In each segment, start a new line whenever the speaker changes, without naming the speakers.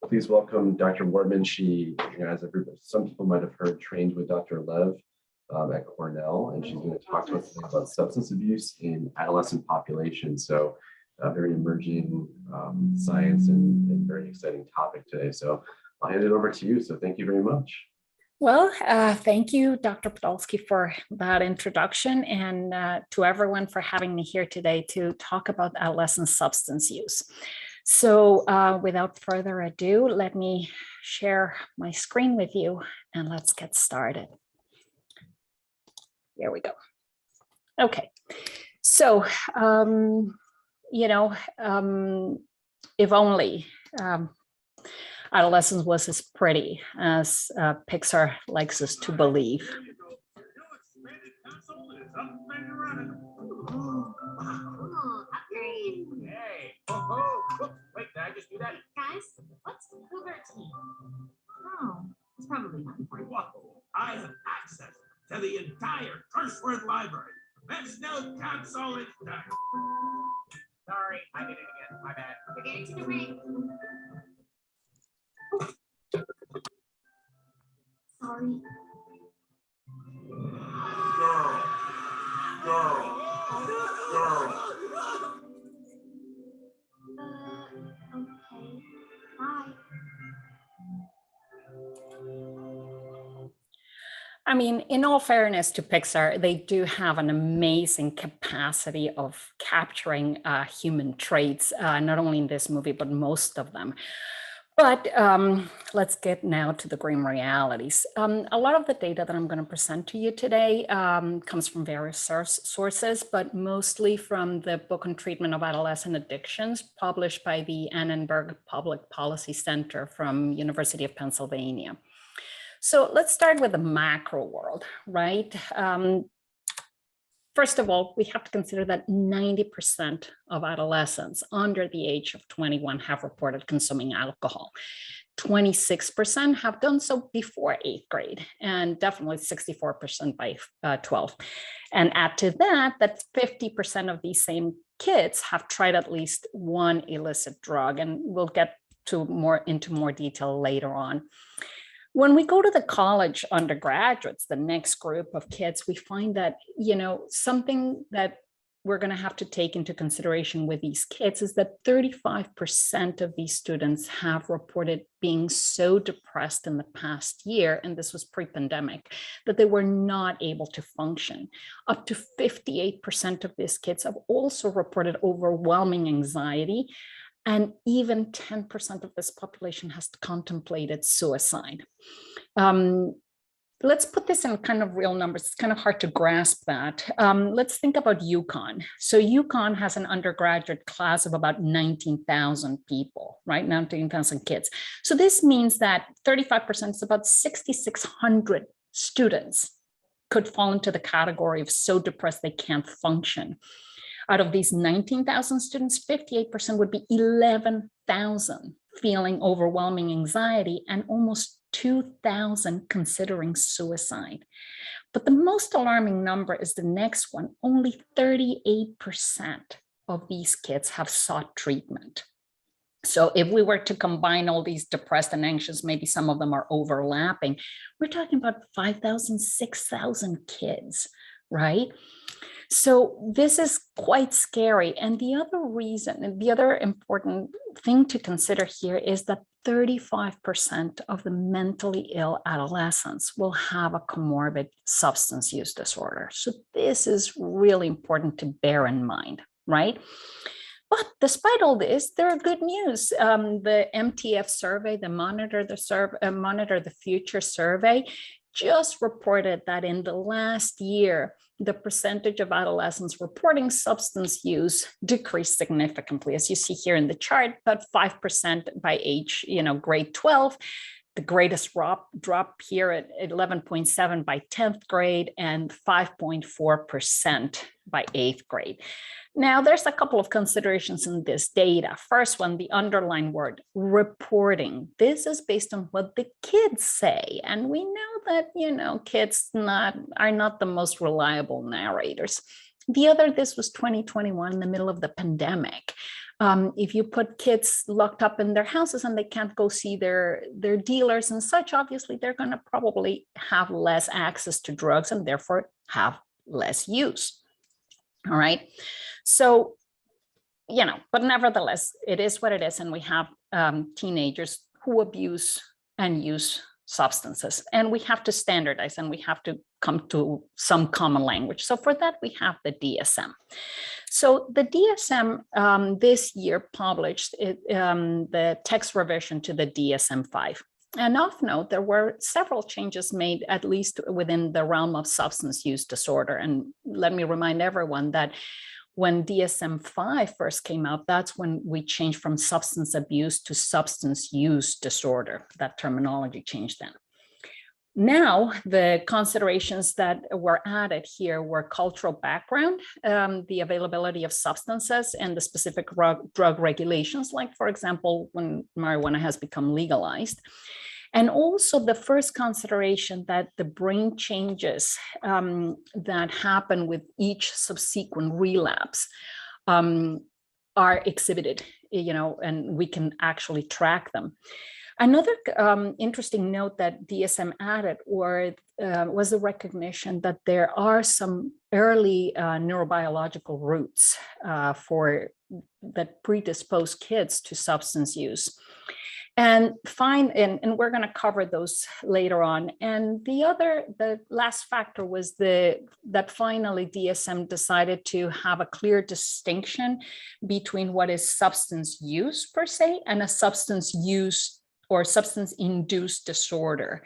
Please welcome Dr. Wortman. She, as some people might have heard, trained with Dr. Lev at Cornell, and she's going to talk to us today about substance abuse in adolescent populations. So very emerging science and very exciting topic today. So I'll hand it over to you. So thank you very much.
Well, thank you, Dr. Podolsky, for that introduction, and to everyone for having me here today to talk about adolescent substance use. So without further ado, let me share my screen with you and let's get started. Here we go. Okay, so, if only adolescence was as pretty as Pixar likes us to believe.
Hey, wait, did I just do that?
Guys, what's puberty? Oh, it's probably not important.
Whoa, I have access to the entire curse word library. Let's no console is done. Sorry, I did it again. My bad.
We're getting to the ring. Sorry.
Girl.
Okay. Bye.
I mean, in all fairness to Pixar, they do have an amazing capacity of capturing human traits, not only in this movie, but most of them. But let's get now to the grim realities. A lot of the data that I'm going to present to you today comes from various sources, but mostly from the book on treatment of adolescent addictions published by the Annenberg Public Policy Center from University of Pennsylvania. So let's start with the macro world, right? First of all, we have to consider that 90% of adolescents under the age of 21 have reported consuming alcohol. 26% have done so before 8th grade, and definitely 64% by 12. And add to that 50% of these same kids have tried at least one illicit drug, and we'll get to into more detail later on. When we go to the college undergraduates, the next group of kids, we find that, something that we're going to have to take into consideration with these kids is that 35% of these students have reported being so depressed in the past year, and this was pre-pandemic, that they were not able to function. Up to 58% of these kids have also reported overwhelming anxiety, and even 10% of this population has contemplated suicide. Let's put this in kind of real numbers. It's kind of hard to grasp that. Let's think about UConn. So UConn has an undergraduate class of about 19,000 people, right? 19,000 kids. So this means that 35% is about 6,600 students could fall into the category of so depressed they can't function. Out of these 19,000 students, 58% would be 11,000 feeling overwhelming anxiety, and almost 2,000 considering suicide. But the most alarming number is the next one. Only 38% of these kids have sought treatment. So if we were to combine all these depressed and anxious, maybe some of them are overlapping, we're talking about 5,000, 6,000 kids, right? So this is quite scary. And the other reason, and the other important thing to consider here is that 35% of the mentally ill adolescents will have a comorbid substance use disorder. So this is really important to bear in mind, right? But despite all this, there are good news. The MTF survey, the Monitor the Future survey, just reported that in the last year, the percentage of adolescents reporting substance use decreased significantly. As you see here in the chart, about 5% by age, grade 12. The greatest drop here at 11.7 by 10th grade and 5.4% by 8th grade. Now, there's a couple of considerations in this data. First one, the underlined word, reporting. This is based on what the kids say. And we know that, kids are not the most reliable narrators. The other, this was 2021, in the middle of the pandemic. If you put kids locked up in their houses and they can't go see their dealers and such, obviously they're going to probably have less access to drugs and therefore have less use. All right. So, but nevertheless, it is what it is. And we have teenagers who abuse and use substances, and we have to standardize and we have to come to some common language. So for that, we have the DSM. So the DSM this year published the text revision to the DSM-5. And of note, there were several changes made, at least within the realm of substance use disorder. And let me remind everyone that when DSM-5 first came out, that's when we changed from substance abuse to substance use disorder. That terminology changed then. Now, the considerations that were added here were cultural background, the availability of substances, and the specific drug regulations, like, for example, when marijuana has become legalized. And also the first consideration that the brain changes that happen with each subsequent relapse are exhibited, and we can actually track them. Another interesting note that DSM added was the recognition that there are some early neurobiological roots that predispose kids to substance use. And we're going to cover those later on. And the last factor was that finally DSM decided to have a clear distinction between what is substance use per se and a substance use or substance-induced disorder.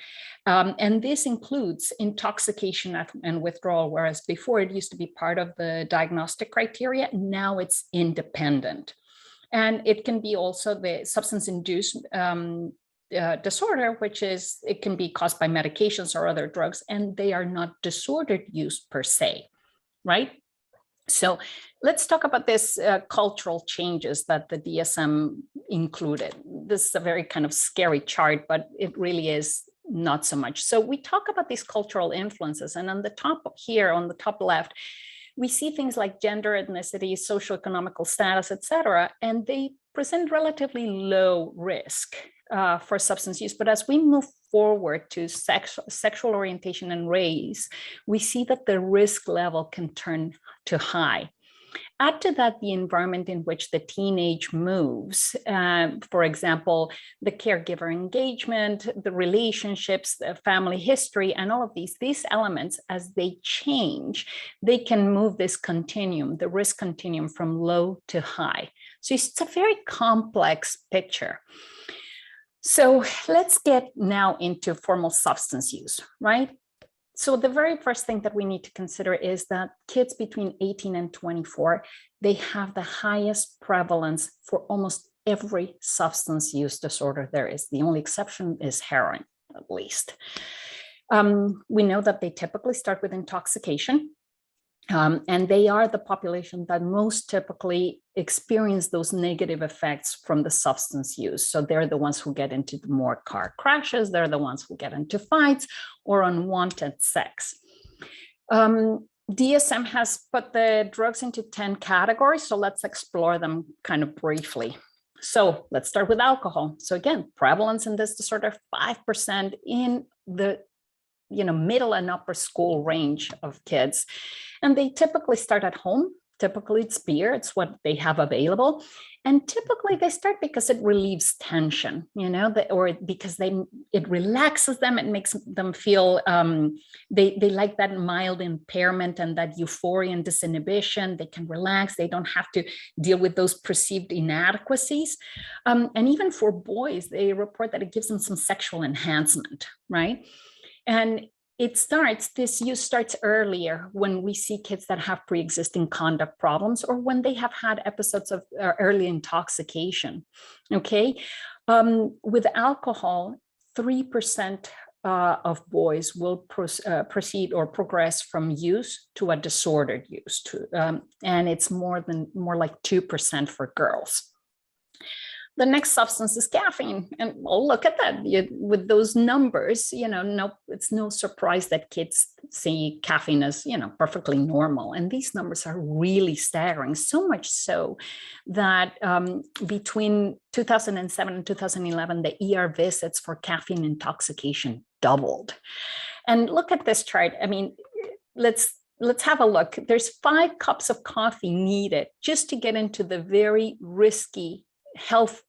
And this includes intoxication and withdrawal, whereas before it used to be part of the diagnostic criteria, now it's independent. And it can be also the substance-induced disorder, which is, it can be caused by medications or other drugs, and they are not disordered use per se, right? So let's talk about this cultural changes that the DSM included. This is a very kind of scary chart, but it really is not so much. So we talk about these cultural influences, and on the top here, on the top left, we see things like gender, ethnicity, socioeconomical status, etc., and they present relatively low risk for substance use. But as we move forward to sexual orientation and race, we see that the risk level can turn to high. Add to that the environment in which the teenage moves, for example, the caregiver engagement, the relationships, the family history, and all of these elements, as they change, they can move this continuum, the risk continuum, from low to high. So it's a very complex picture. So let's get now into formal substance use, right? So the very first thing that we need to consider is that kids between 18 and 24, they have the highest prevalence for almost every substance use disorder there is. The only exception is heroin, at least. We know that they typically start with intoxication, and they are the population that most typically experience those negative effects from the substance use. So they're the ones who get into more car crashes, they're the ones who get into fights or unwanted sex. DSM has put the drugs into 10 categories, so let's explore them kind of briefly. So let's start with alcohol. So again, prevalence in this disorder, 5% in the middle and upper school range of kids. And they typically start at home. Typically it's beer, it's what they have available. And typically they start because it relieves tension, or because it relaxes them, it makes them feel, they like that mild impairment and that euphoria and disinhibition. They can relax, they don't have to deal with those perceived inadequacies. And even for boys, they report that it gives them some sexual enhancement, right? And this use starts earlier when we see kids that have pre-existing conduct problems or when they have had episodes of early intoxication, okay? With alcohol, 3% of boys will proceed or progress from use to a disordered use, and it's more like 2% for girls. The next substance is caffeine. And look at that. With those numbers, it's no surprise that kids see caffeine as, perfectly normal. And these numbers are really staggering, so much so that between 2007 and 2011, the ER visits for caffeine intoxication doubled. And look at this chart. I mean, let's have a look. There's 5 cups of coffee needed just to get into the very risky health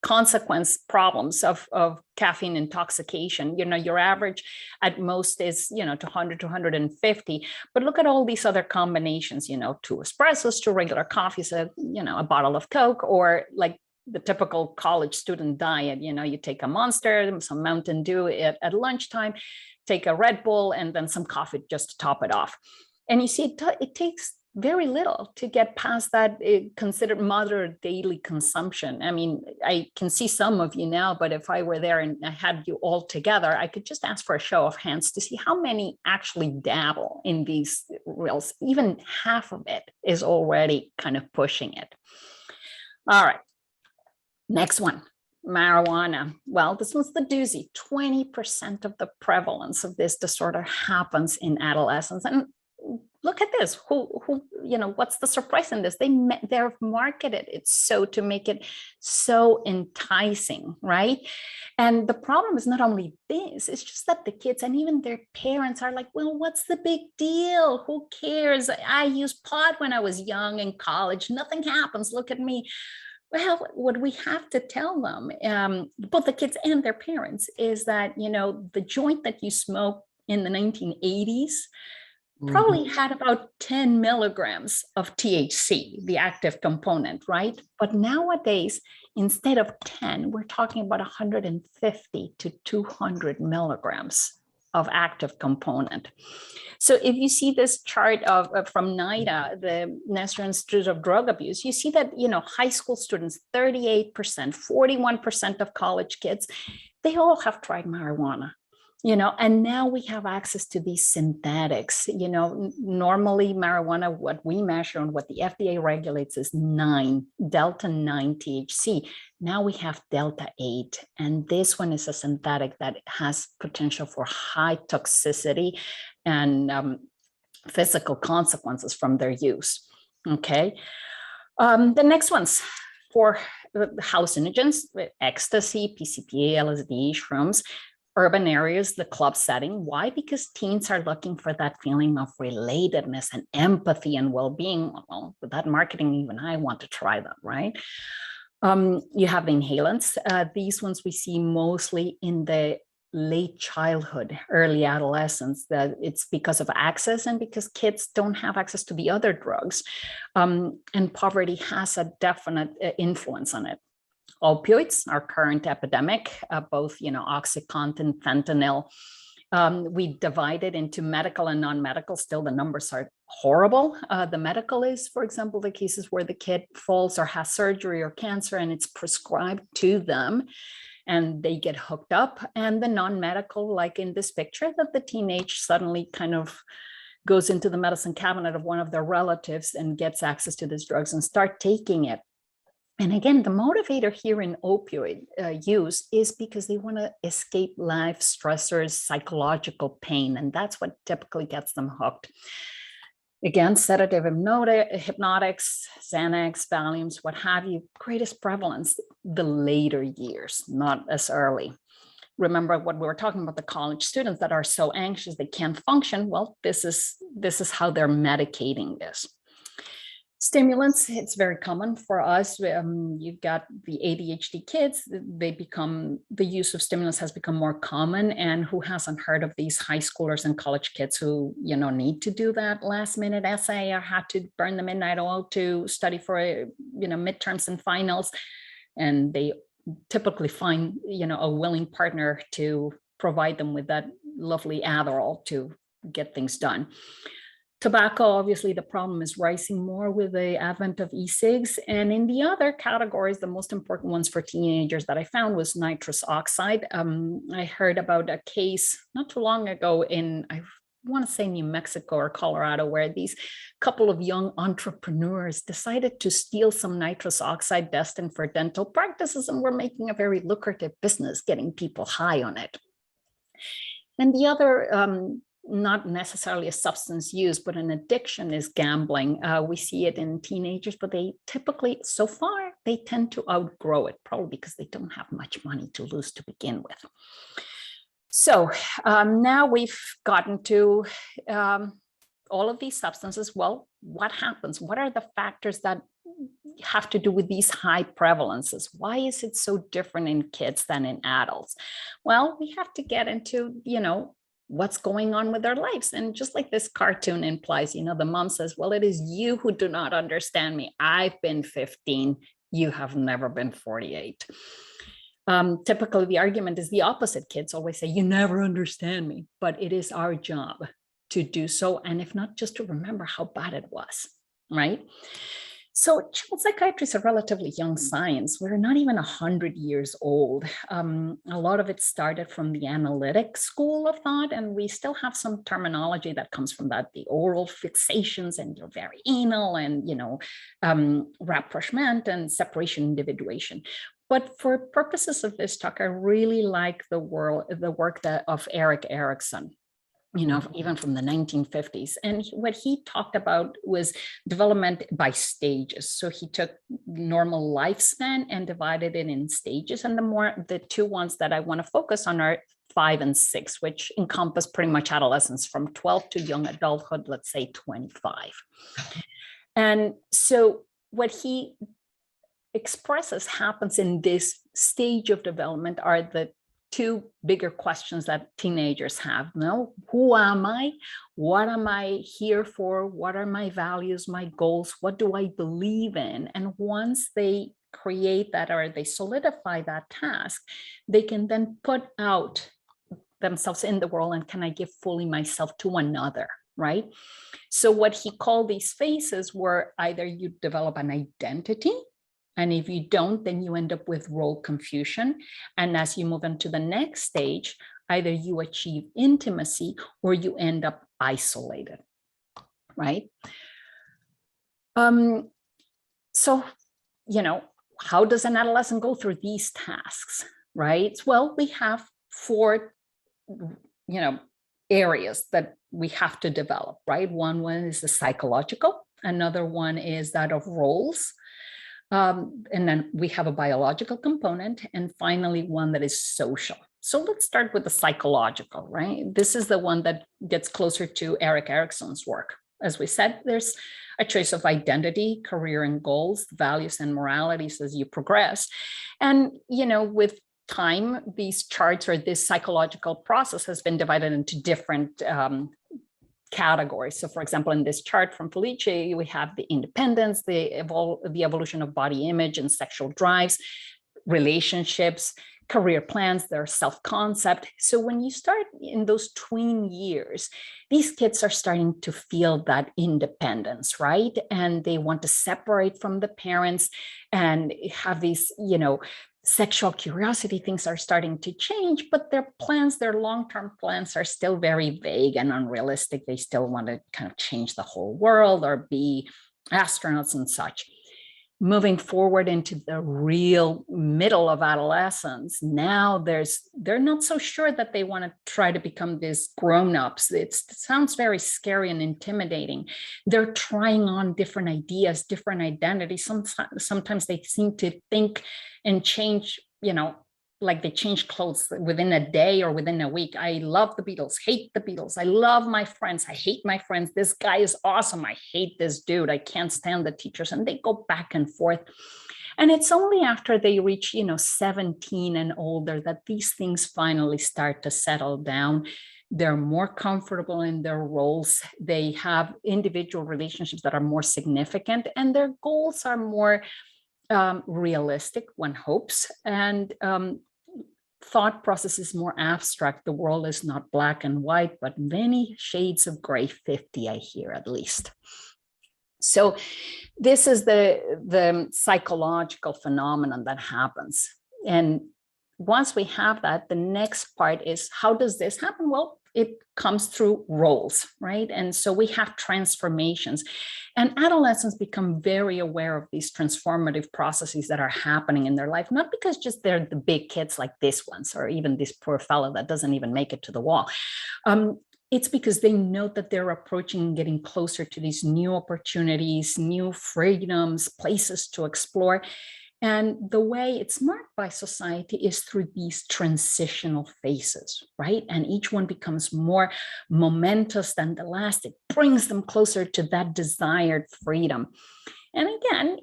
consequence problems of caffeine intoxication. Your average at most is, to 100 to 150, but look at all these other combinations, 2 espressos, 2 regular coffees, a bottle of Coke, or like the typical college student diet, you take a Monster, some Mountain Dew at lunchtime, take a Red Bull, and then some coffee just to top it off. And you see, it takes very little to get past that considered moderate daily consumption. I mean, I can see some of you now, but if I were there and I had you all together, I could just ask for a show of hands to see how many actually dabble in these reels. Even half of it is already kind of pushing it. All right, next one. Marijuana. Well, this one's the doozy. 20% of the prevalence of this disorder happens in adolescence. And look at this. What's the surprise in this? They're marketed it so to make it so enticing, right? And the problem is not only this, it's just that the kids and even their parents are like, well, what's the big deal? Who cares? I used pot when I was young in college. Nothing happens. Look at me. Well, what we have to tell them, both the kids and their parents, is that, the joint that you smoked in the 1980s probably had about 10 milligrams of THC, the active component, right? But nowadays, instead of 10, we're talking about 150 to 200 milligrams of active component. So if you see this chart from NIDA, the National Institute of Drug Abuse, you see that, high school students, 38%, 41% of college kids, they all have tried marijuana. And now we have access to these synthetics. Normally marijuana, what we measure and what the FDA regulates is delta 9 THC. Now we have delta 8, and this one is a synthetic that has potential for high toxicity and physical consequences from their use. Okay. The next one's for hallucinogens, ecstasy, PCP, LSD, shrooms. Urban areas, the club setting. Why? Because teens are looking for that feeling of relatedness and empathy and well-being. Well, with that marketing, even I want to try that, right? You have inhalants. These ones we see mostly in the late childhood, early adolescence, that it's because of access and because kids don't have access to the other drugs. And poverty has a definite influence on it. Opioids, our current epidemic, both, OxyContin, fentanyl. We divided into medical and non-medical. Still, the numbers are horrible. The medical is, for example, the cases where the kid falls or has surgery or cancer and it's prescribed to them and they get hooked up. And the non-medical, like in this picture, that the teenage suddenly kind of goes into the medicine cabinet of one of their relatives and gets access to these drugs and start taking it. And again, the motivator here in opioid use is because they want to escape life stressors, psychological pain, and that's what typically gets them hooked. Again, sedative hypnotics, Xanax, Valiums, what have you, greatest prevalence the later years, not as early. Remember what we were talking about, the college students that are so anxious they can't function. Well, this is how they're medicating this. Stimulants, it's very common for us. You've got the ADHD kids, the use of stimulants has become more common, and who hasn't heard of these high schoolers and college kids who, need to do that last minute essay or had to burn the midnight oil to study for, midterms and finals. And they typically find, a willing partner to provide them with that lovely Adderall to get things done. Tobacco, obviously, the problem is rising more with the advent of e-cigs. And in the other categories, the most important ones for teenagers that I found was nitrous oxide. I heard about a case not too long ago in, I want to say New Mexico or Colorado, where these couple of young entrepreneurs decided to steal some nitrous oxide destined for dental practices and were making a very lucrative business getting people high on it. And the other not necessarily a substance use, but an addiction is gambling. We see it in teenagers, but they typically, so far, they tend to outgrow it, probably because they don't have much money to lose to begin with. So now we've gotten to all of these substances. Well, what happens? What are the factors that have to do with these high prevalences? Why is it so different in kids than in adults? Well, we have to get into, what's going on with their lives. And just like this cartoon implies, the mom says, well, it is you who do not understand me. I've been 15. You have never been 48. Typically, the argument is the opposite. Kids always say, you never understand me, but it is our job to do so. And if not, just to remember how bad it was, right? So child psychiatry is a relatively young science. We're not even 100 years old. A lot of it started from the analytic school of thought, and we still have some terminology that comes from that, the oral fixations and your very anal and, rapprochement and separation individuation. But for purposes of this talk, I really like the work of Erik Erikson, even from the 1950s. And what he talked about was development by stages. So he took normal lifespan and divided it in stages. And the two ones that I want to focus on are 5 and 6, which encompass pretty much adolescence from 12 to young adulthood, let's say 25. And so what he expresses happens in this stage of development are the two bigger questions that teenagers have. Who am I? What am I here for? What are my values, my goals? What do I believe in? And once they create that, or they solidify that task, they can then put out themselves in the world, and can I give fully myself to another, right? So what he called these phases were either you develop an identity, and if you don't, then you end up with role confusion. And as you move into the next stage, either you achieve intimacy or you end up isolated, right? So, how does an adolescent go through these tasks, right? Well, we have 4, areas that we have to develop, right? One is the psychological, another one is that of roles. And then we have a biological component, and finally one that is social. So let's start with the psychological, right? This is the one that gets closer to Erik Erikson's work. As we said, there's a choice of identity, career and goals, values and moralities as you progress. And, with time, these charts or this psychological process has been divided into different categories. So for example, in this chart from Felice, we have the independence, the evolution of body image and sexual drives, relationships, career plans, their self-concept. So when you start in those tween years, these kids are starting to feel that independence, right? And they want to separate from the parents and have these, sexual curiosity, things are starting to change, but their plans, their long-term plans are still very vague and unrealistic. They still want to kind of change the whole world or be astronauts and such. Moving forward into the real middle of adolescence, now they're not so sure that they want to try to become these grown-ups. It sounds very scary and intimidating. They're trying on different ideas, different identities. Sometimes they seem to think and change, like they change clothes within a day or within a week. I love the Beatles, hate the Beatles. I love my friends, I hate my friends. This guy is awesome, I hate this dude. I can't stand the teachers. And they go back and forth. And it's only after they reach, 17 and older that these things finally start to settle down. They're more comfortable in their roles. They have individual relationships that are more significant, and their goals are more realistic, one hopes, and thought process is more abstract. The world is not black and white, but many shades of gray, 50, I hear at least. So this is the psychological phenomenon that happens. And once we have that, the next part is, how does this happen? Well, it comes through roles, right? And so we have transformations, and adolescents become very aware of these transformative processes that are happening in their life, not because just they're the big kids like this ones, or even this poor fellow that doesn't even make it to the wall. it's because they know that they're approaching and getting closer to these new opportunities, new freedoms, places to explore. And the way it's marked by society is through these transitional phases, right? And each one becomes more momentous than the last. It brings them closer to that desired freedom. And again,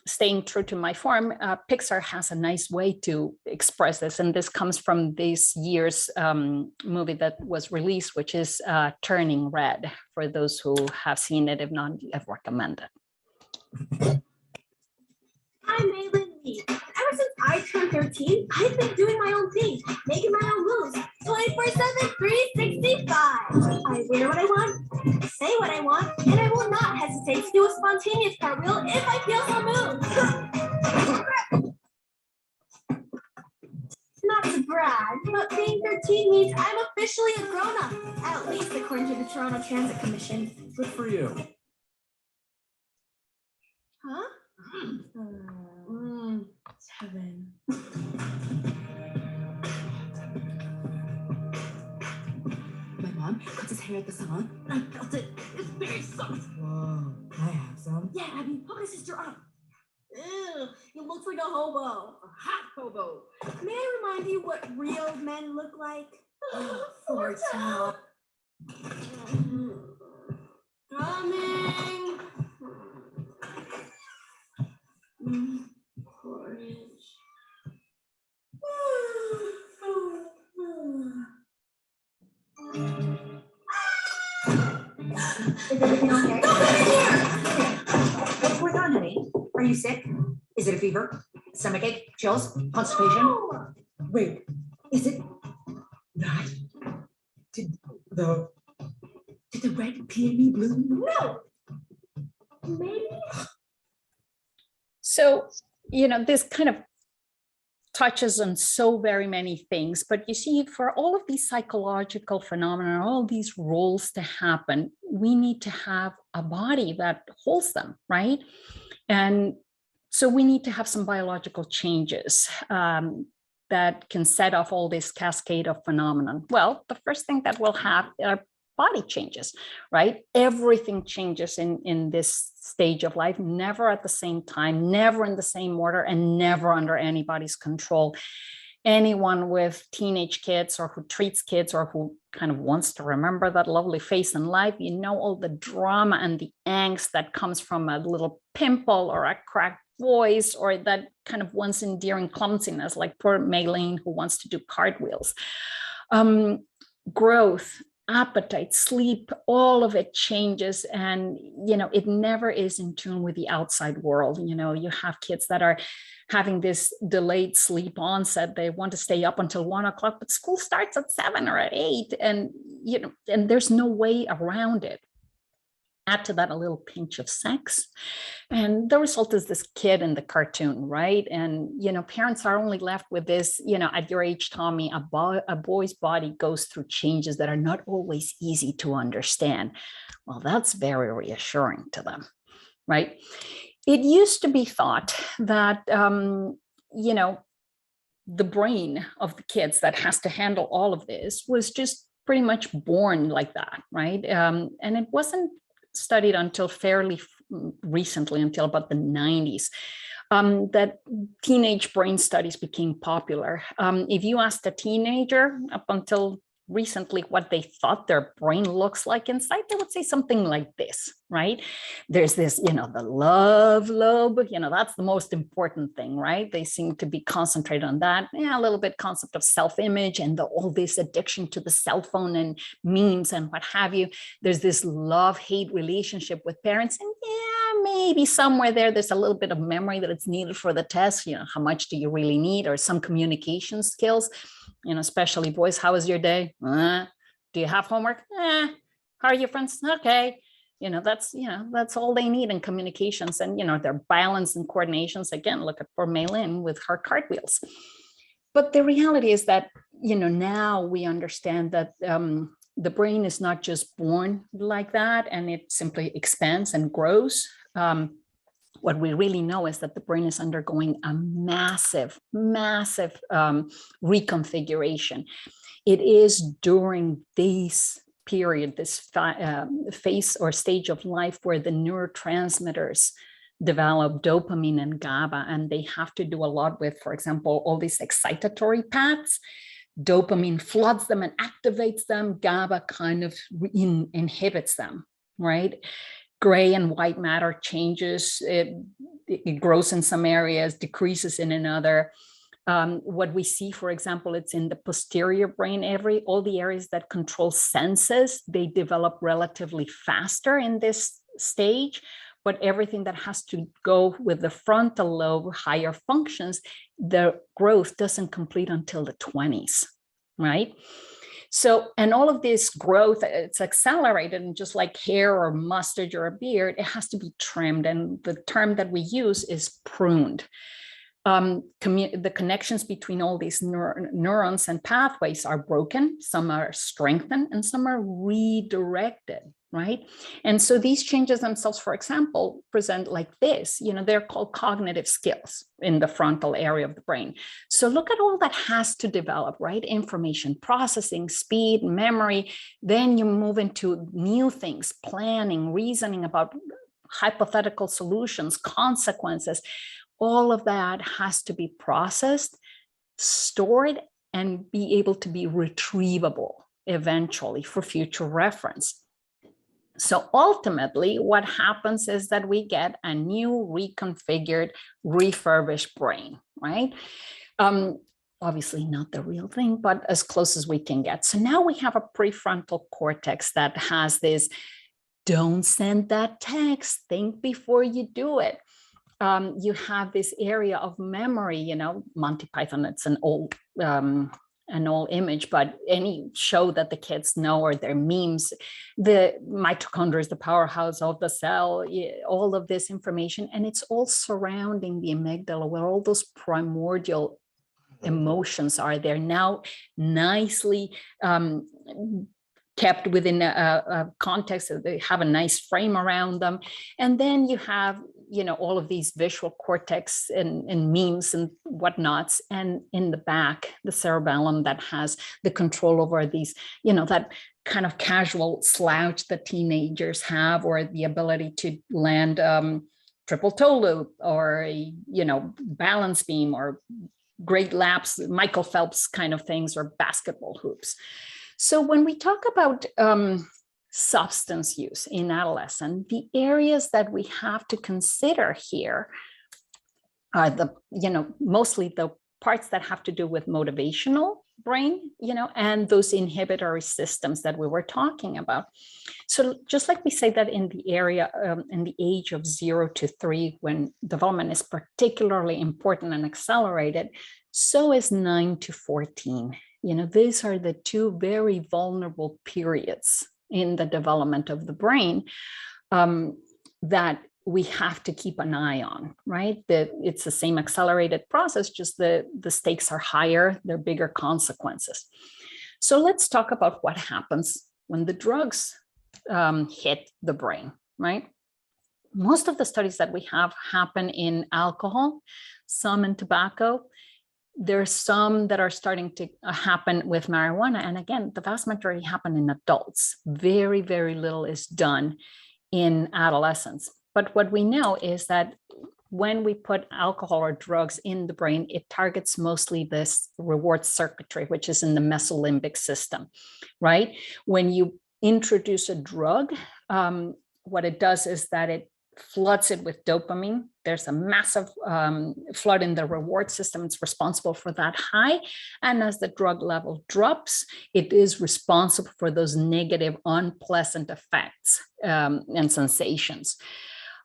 staying true to my form, Pixar has a nice way to express this. And this comes from this year's movie that was released, which is Turning Red. For those who have seen it, if not, I've recommended it.
I'm Maylin Lee. Ever since I turned 13, I've been doing my own thing, making my own moves, 24/7, 365. I wear what I want, say what I want, and I will not hesitate to do a spontaneous cartwheel if I feel so moved. Not to brag, but being 13 means I'm officially a grown-up, at least according to the Toronto Transit Commission.
Good for you.
Huh? 7.
My mom cuts his hair at the salon.
I felt it. It's very soft.
Whoa, can I have some?
Yeah, Abby, hook my sister up. Ew, he looks like a hobo.
A hot hobo.
May I remind you what real men look like?
Fortune.
Coming. Porridge.
Is everything okay? What's going on, honey? Are you sick? Is it a fever? Stomachache? Chills? Constipation?
No.
Wait, is it that? Did the red peony bloom?
No. Maybe.
So, this kind of touches on so very many things, but you see, for all of these psychological phenomena, all these roles to happen, we need to have a body that holds them, right? And so we need to have some biological changes that can set off all this cascade of phenomenon. Well, the first thing that we'll have are body changes, right? Everything changes in this stage of life, never at the same time, never in the same order, and never under anybody's control. Anyone with teenage kids or who treats kids or who kind of wants to remember that lovely face in life, all the drama and the angst that comes from a little pimple or a cracked voice or that kind of once endearing clumsiness, like poor Maylene who wants to do cartwheels. Growth, appetite, sleep, all of it changes, and it never is in tune with the outside world. You have kids that are having this delayed sleep onset. They want to stay up until 1 o'clock, but school starts at 7 or at 8, and there's no way around it. Add to that a little pinch of sex, and the result is this kid in the cartoon, right? And parents are only left with this, at your age, Tommy, a boy's body goes through changes that are not always easy to understand. Well, that's very reassuring to them, right? It used to be thought that the brain of the kids that has to handle all of this was just pretty much born like that, right? And it wasn't studied until fairly recently, until about the 90s, that teenage brain studies became popular. If you asked a teenager up until recently what they thought their brain looks like inside, they would say something like this, right? There's this, the love lobe, that's the most important thing, right? They seem to be concentrated on that. Yeah, a little bit concept of self-image and all this addiction to the cell phone and memes and what have you. There's this love-hate relationship with parents, and maybe somewhere there's a little bit of memory that it's needed for the test. How much do you really need, or some communication skills, especially boys. How was your day? Do you have homework? How are your friends? Okay. That's all they need in communications, and their balance and coordinations. Again, look at poor Maylin with her cartwheels. But the reality is that now we understand that the brain is not just born like that and it simply expands and grows. What we really know is that the brain is undergoing a massive reconfiguration. it is during this period, this phase or stage of life where the neurotransmitters develop dopamine and GABA, and they have to do a lot with, for example, all these excitatory paths. Dopamine floods them and activates them. GABA kind of inhibits them, right? Gray and white matter changes. It grows in some areas, decreases in another. What we see, for example, it's in the posterior brain area. All the areas that control senses, they develop relatively faster in this stage. But everything that has to go with the frontal lobe, higher functions, the growth doesn't complete until the 20s, right? So, and all of this growth, it's accelerated, and just like hair or mustache or a beard, it has to be trimmed. And the term that we use is pruned. The connections between all these neurons and pathways are broken, some are strengthened, and some are redirected, right? And so these changes themselves, for example, present like this. They're called cognitive skills in the frontal area of the brain. So look at all that has to develop, right? Information processing, speed, memory. Then you move into new things, planning, reasoning about hypothetical solutions, consequences. All of that has to be processed, stored, and be able to be retrievable eventually for future reference. So ultimately, what happens is that we get a new, reconfigured, refurbished brain, right? Obviously not the real thing, but as close as we can get. So now we have a prefrontal cortex that has this, don't send that text, think before you do it. You have this area of memory, Monty Python, it's an old image, but any show that the kids know or their memes, the mitochondria is the powerhouse of the cell, all of this information, and it's all surrounding the amygdala where all those primordial emotions are there now nicely kept within a context. They have a nice frame around them. And then you have, all of these visual cortex and memes and whatnots. And in the back, the cerebellum that has the control over these, that kind of casual slouch that teenagers have, or the ability to land triple toe loop, or balance beam, or great laps, Michael Phelps kind of things, or basketball hoops. So when we talk about substance use in adolescent, the areas that we have to consider here are mostly the parts that have to do with motivational brain, and those inhibitory systems that we were talking about. So just like we say that in the area, in the age of 0 to 3, when development is particularly important and accelerated, so is 9 to 14. These are the two very vulnerable periods in the development of the brain that we have to keep an eye on, right? That it's the same accelerated process, just the stakes are higher, they're bigger consequences. So let's talk about what happens when the drugs hit the brain, right? Most of the studies that we have happen in alcohol, some in tobacco. There's some that are starting to happen with marijuana. And again, the vast majority happen in adults. Very, very little is done in adolescents. But what we know is that when we put alcohol or drugs in the brain, it targets mostly this reward circuitry, which is in the mesolimbic system, right? When you introduce a drug, what it does is that it floods it with dopamine. There's a massive flood in the reward system. It's responsible for that high. And as the drug level drops, it is responsible for those negative, unpleasant effects and sensations.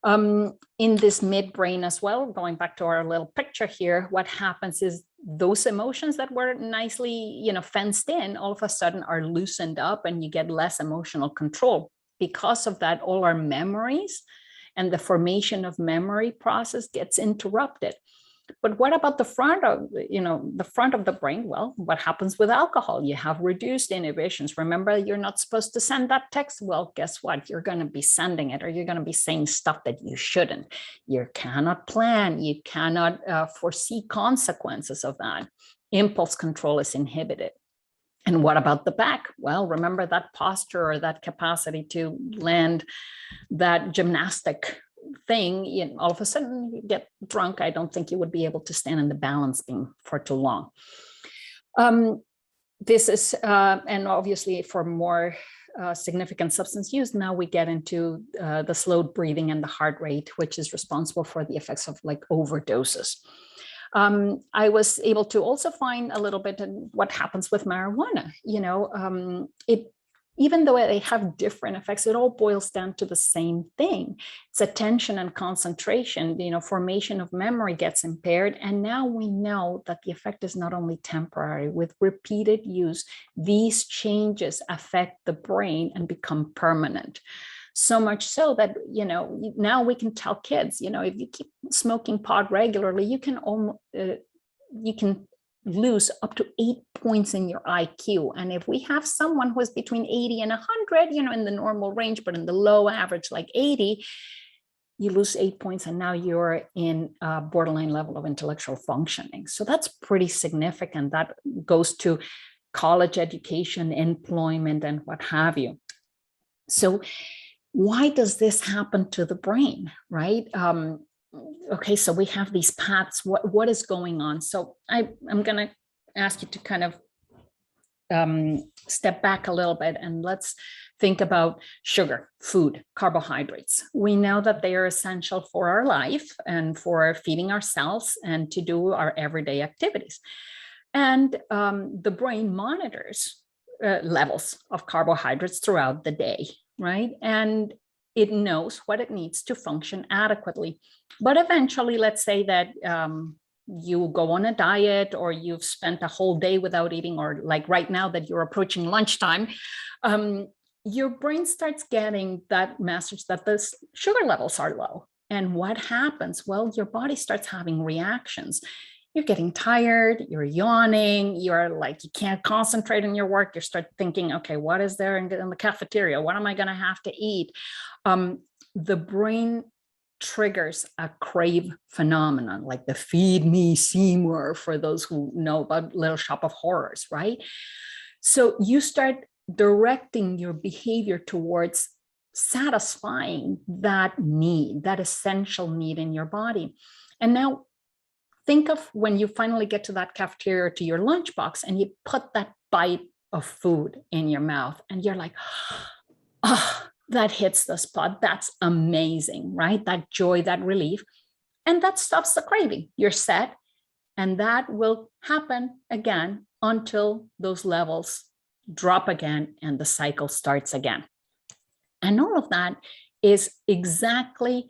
In this midbrain as well, going back to our little picture here, what happens is those emotions that were nicely, fenced in, all of a sudden are loosened up, and you get less emotional control. Because of that, all our memories and the formation of memory process gets interrupted. But what about the front of, the brain? Well, what happens with alcohol? You have reduced inhibitions. Remember, you're not supposed to send that text. Well, guess what? You're going to be sending it, or you're going to be saying stuff that you shouldn't. You cannot plan. You cannot foresee consequences of that. Impulse control is inhibited. And what about the back? Well, remember that posture or that capacity to land that gymnastic thing, all of a sudden you get drunk. I don't think you would be able to stand in the balance beam for too long. This is, and obviously for more significant substance use, now we get into the slowed breathing and the heart rate, which is responsible for the effects of like overdoses. I was able to also find a little bit of what happens with marijuana. Even though they have different effects, it all boils down to the same thing. It's attention and concentration, formation of memory gets impaired. And now we know that the effect is not only temporary. With repeated use, these changes affect the brain and become permanent. So much so that, now we can tell kids, if you keep smoking pot regularly, you can lose up to 8 points in your IQ. And if we have someone who is between 80 and 100, in the normal range, but in the low average, like 80, you lose 8 points and now you're in a borderline level of intellectual functioning. So that's pretty significant. That goes to college education, employment, and what have you. So why does this happen to the brain, right? Okay, so we have these paths. What is going on? So I'm going to ask you to kind of step back a little bit and let's think about sugar, food, carbohydrates. We know that they are essential for our life and for feeding ourselves and to do our everyday activities. And the brain monitors levels of carbohydrates throughout the day, right? And it knows what it needs to function adequately. But eventually, let's say that you go on a diet or you've spent a whole day without eating, or like right now that you're approaching lunchtime, your brain starts getting that message that the sugar levels are low. And what happens? Well, your body starts having reactions. You're getting tired, you're yawning, you're like, you can't concentrate on your work. You start thinking, okay, what is there in the cafeteria? What am I going to have to eat? The brain triggers a crave phenomenon, like the feed me Seymour, for those who know about Little Shop of Horrors, right? So you start directing your behavior towards satisfying that need, that essential need in your body. And now think of when you finally get to that cafeteria or to your lunchbox and you put that bite of food in your mouth and you're like, oh, that hits the spot. That's amazing, right? That joy, that relief. And that stops the craving. You're set. And that will happen again until those levels drop again and the cycle starts again. And all of that is exactly,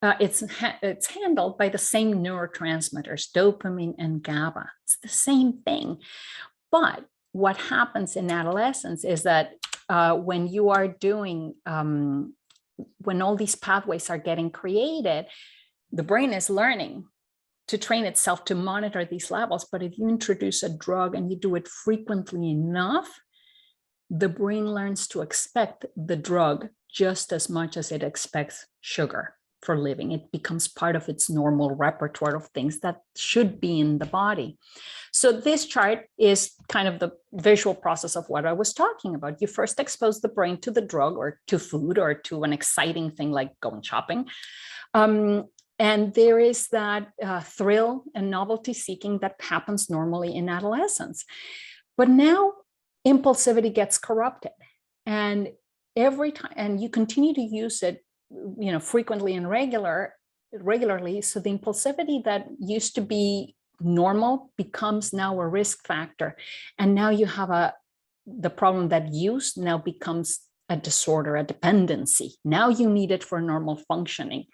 it's handled by the same neurotransmitters, dopamine and GABA. It's the same thing. But what happens in adolescence is that when you are doing, when all these pathways are getting created, the brain is learning to train itself to monitor these levels. But if you introduce a drug and you do it frequently enough, the brain learns to expect the drug just as much as it expects sugar for living. It becomes part of its normal repertoire of things that should be in the body. So this chart is kind of the visual process of what I was talking about. You first expose the brain to the drug or to food or to an exciting thing like going shopping. And there is that thrill and novelty seeking that happens normally in adolescence. But now impulsivity gets corrupted, and every time, and you continue to use it, frequently and regularly. So the impulsivity that used to be normal becomes now a risk factor. And now you have the problem that use now becomes a disorder, a dependency. Now you need it for normal functioning.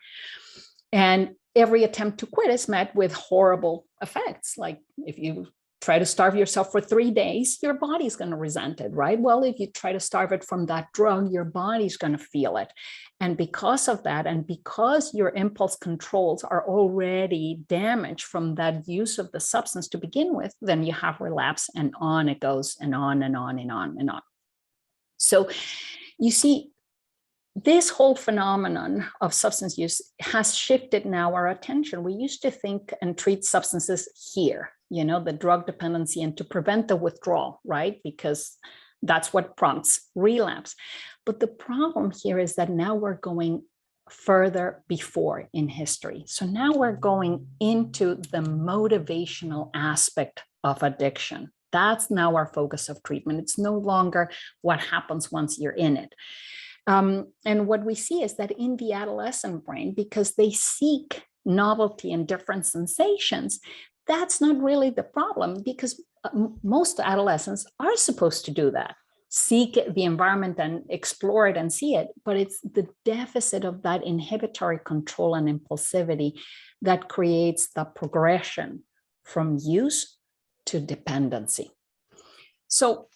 And every attempt to quit is met with horrible effects. Like if you try to starve yourself for 3 days, your body's going to resent it, right? Well, if you try to starve it from that drug, your body's going to feel it. And because of that, and because your impulse controls are already damaged from that use of the substance to begin with, then you have relapse, and on it goes, and on and on and on and on. So you see, this whole phenomenon of substance use has shifted now our attention. We used to think and treat substances here, the drug dependency, and to prevent the withdrawal, right? Because that's what prompts relapse. But the problem here is that now we're going further before in history. So now we're going into the motivational aspect of addiction. That's now our focus of treatment. It's no longer what happens once you're in it. And what we see is that in the adolescent brain, because they seek novelty and different sensations, that's not really the problem, because most adolescents are supposed to do that, seek the environment and explore it and see it. But it's the deficit of that inhibitory control and impulsivity that creates the progression from use to dependency. So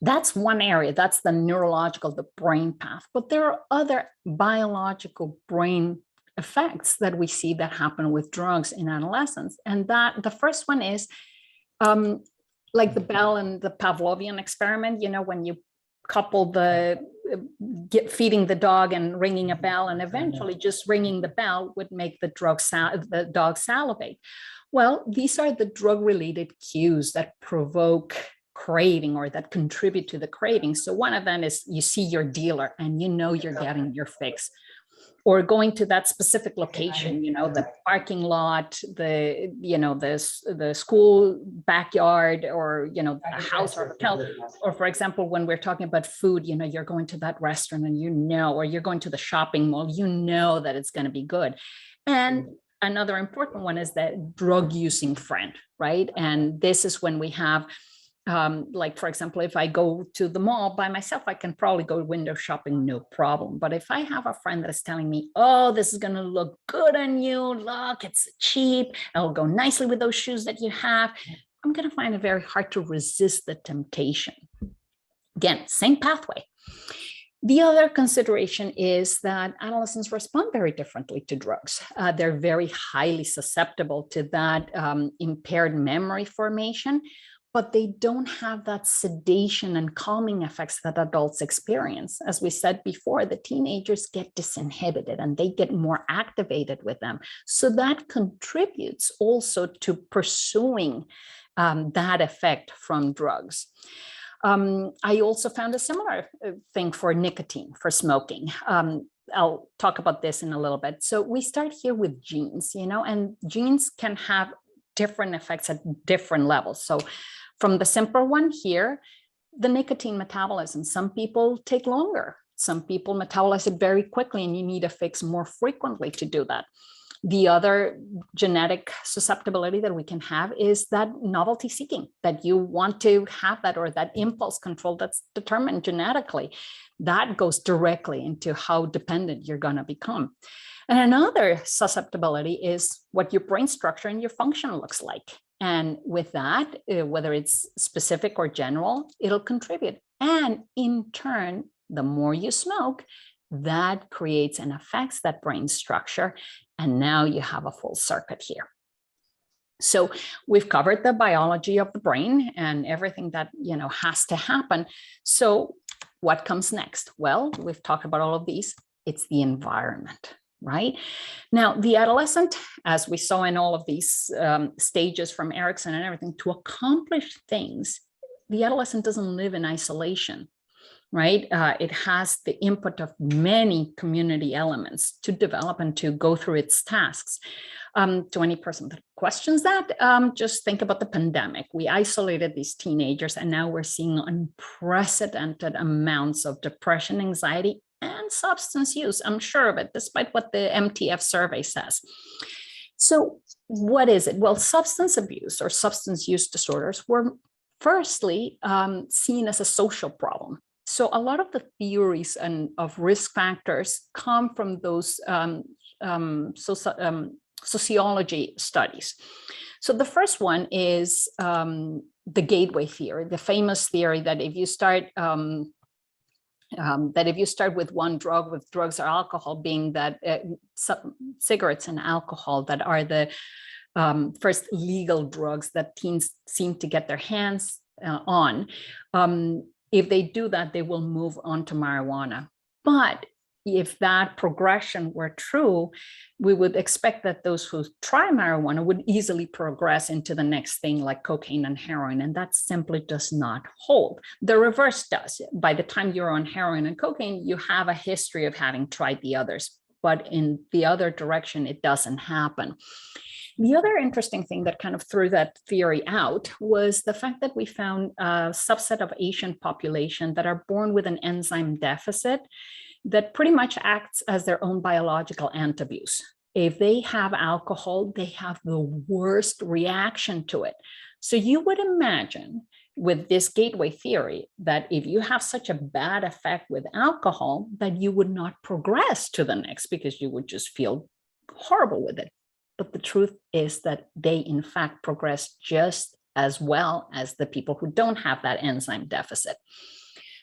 that's one area, that's the neurological, the brain path. But there are other biological brain effects that we see that happen with drugs in adolescence. And that the first one is like the bell and the Pavlovian experiment, when you couple feeding the dog and ringing a bell, and eventually just ringing the bell would make the dog salivate. Well, these are the drug-related cues that provoke craving or that contribute to the craving. So one of them is you see your dealer and you're getting your fix, or going to that specific location, the parking lot, the school backyard, or the house or hotel. Or for example, when we're talking about food, you're going to that restaurant and or you're going to the shopping mall, that it's going to be good. And another important one is that drug using friend, right? And this is when we have like, for example, if I go to the mall by myself, I can probably go window shopping, no problem. But if I have a friend that is telling me, oh, this is going to look good on you, look, it's cheap, it'll go nicely with those shoes that you have, I'm going to find it very hard to resist the temptation. Again, same pathway. The other consideration is that adolescents respond very differently to drugs. They're very highly susceptible to that impaired memory formation, but they don't have that sedation and calming effects that adults experience. As we said before, the teenagers get disinhibited and they get more activated with them. So that contributes also to pursuing that effect from drugs. I also found a similar thing for nicotine, for smoking. I'll talk about this in a little bit. So we start here with genes, and genes can have different effects at different levels. So from the simple one here, the nicotine metabolism, some people take longer. Some people metabolize it very quickly and you need a fix more frequently to do that. The other genetic susceptibility that we can have is that novelty seeking, that you want to have that, or that impulse control that's determined genetically. That goes directly into how dependent you're going to become. And another susceptibility is what your brain structure and your function looks like. And with that, whether it's specific or general, it'll contribute. And in turn, the more you smoke, that creates and affects that brain structure. And now you have a full circuit here. So we've covered the biology of the brain and everything that has to happen. So what comes next? Well, we've talked about all of these. It's the environment. Right? Now, the adolescent, as we saw in all of these stages from Erickson and everything, to accomplish things, the adolescent doesn't live in isolation, right? It has the input of many community elements to develop and to go through its tasks. To any person that questions that, just think about the pandemic. We isolated these teenagers, and now we're seeing unprecedented amounts of depression, anxiety, and substance use. I'm sure of it, despite what the MTF survey says. So what is it? Well, substance abuse or substance use disorders were firstly seen as a social problem. So a lot of the theories of risk factors come from those sociology studies. So the first one is the gateway theory, the famous theory that if you start with one drug, with drugs or alcohol being that cigarettes and alcohol that are the first legal drugs that teens seem to get their hands on. If they do that, they will move on to marijuana. But if that progression were true, we would expect that those who try marijuana would easily progress into the next thing like cocaine and heroin, and that simply does not hold. The reverse does. By the time you're on heroin and cocaine, you have a history of having tried the others, but in the other direction, it doesn't happen. The other interesting thing that kind of threw that theory out was the fact that we found a subset of Asian population that are born with an enzyme deficit that pretty much acts as their own biological antabuse. If they have alcohol, they have the worst reaction to it. So you would imagine with this gateway theory that if you have such a bad effect with alcohol, that you would not progress to the next because you would just feel horrible with it. But the truth is that they, in fact, progress just as well as the people who don't have that enzyme deficit.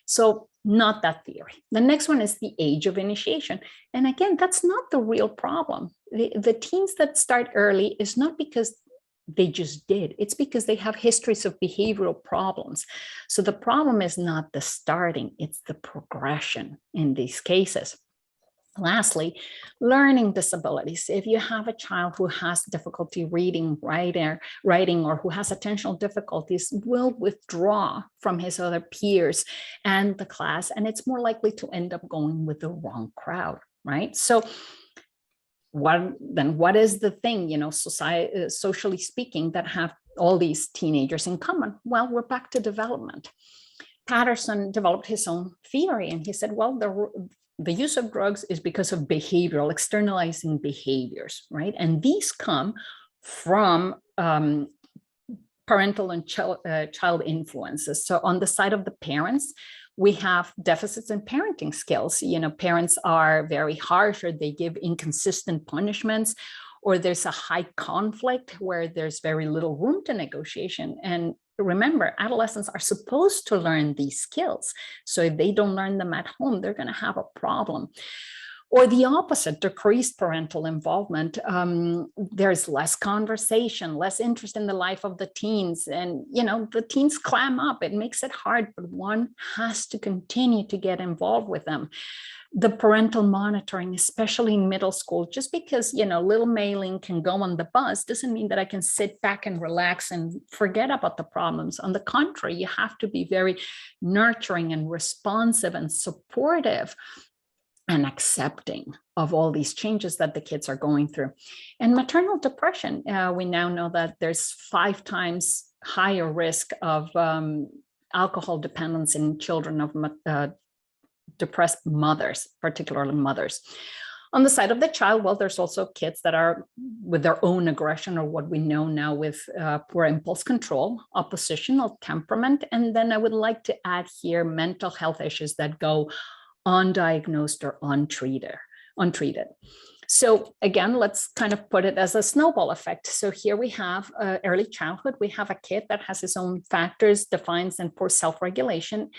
So not that theory. The next one is the age of initiation. And again, that's not the real problem. The teens that start early is not because they just did. It's because they have histories of behavioral problems. So the problem is not the starting, it's the progression in these cases. Lastly, learning disabilities. If you have a child who has difficulty reading, writing, or who has attentional difficulties, will withdraw from his other peers and the class, and it's more likely to end up going with the wrong crowd, right? So what is the thing, socially speaking, that have all these teenagers in common? Well, we're back to development. Patterson developed his own theory, and he said, well, the use of drugs is because of behavioral, externalizing behaviors, right? And these come from parental and child influences. So on the side of the parents, we have deficits in parenting skills. Parents are very harsh, or they give inconsistent punishments, or there's a high conflict where there's very little room to negotiation. And remember, adolescents are supposed to learn these skills. So if they don't learn them at home, they're going to have a problem. Or the opposite, decreased parental involvement. There's less conversation, less interest in the life of the teens. And, the teens clam up. It makes it hard, but one has to continue to get involved with them. The parental monitoring, especially in middle school, just because, little Mei-Ling can go on the bus doesn't mean that I can sit back and relax and forget about the problems. On the contrary, you have to be very nurturing and responsive and supportive and accepting of all these changes that the kids are going through. And maternal depression, we now know that there's 5 times higher risk of alcohol dependence in children of depressed mothers, particularly mothers. On the side of the child, well, there's also kids that are with their own aggression, or what we know now with poor impulse control, oppositional temperament. And then I would like to add here mental health issues that go undiagnosed or untreated. So again, let's kind of put it as a snowball effect. So here we have early childhood. We have a kid that has his own factors, defines, and poor self-regulation.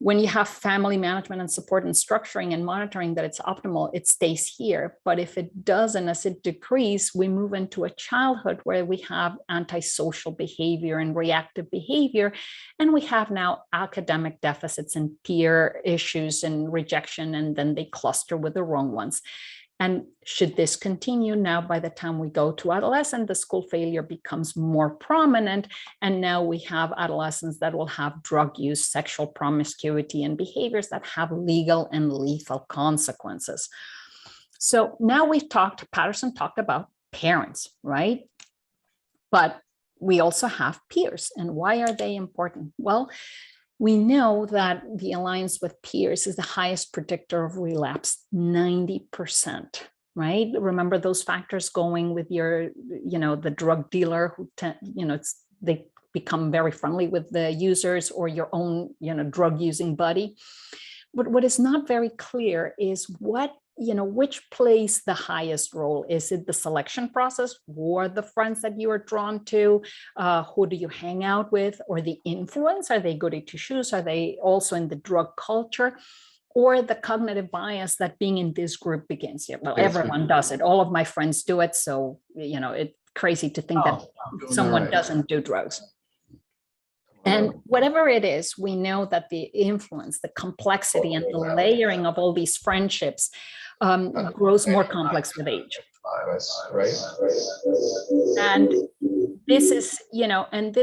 When you have family management and support and structuring and monitoring that it's optimal, it stays here. But if it doesn't, as it decreases, we move into a childhood where we have antisocial behavior and reactive behavior. And we have now academic deficits and peer issues and rejection, and then they cluster with the wrong ones. And should this continue, now by the time we go to adolescent, the school failure becomes more prominent. And now we have adolescents that will have drug use, sexual promiscuity, and behaviors that have legal and lethal consequences. So now Patterson talked about parents, right? But we also have peers. And why are they important? Well, we know that the alliance with peers is the highest predictor of relapse, 90%, right? Remember those factors going with your, the drug dealer who, they become very friendly with the users, or your own, drug using buddy. But what is not very clear is which plays the highest role. Is it the selection process, or the friends that you are drawn to? Who do you hang out with? Or the influence? Are they goody two shoes? Are they also in the drug culture? Or the cognitive bias that being in this group begins? Yeah, well, everyone does it. All of my friends do it. So, it's crazy to think that someone doesn't do drugs. And whatever it is, we know that the influence, the complexity, and the layering of all these friendships grows more complex with age.
Right.
And this is, and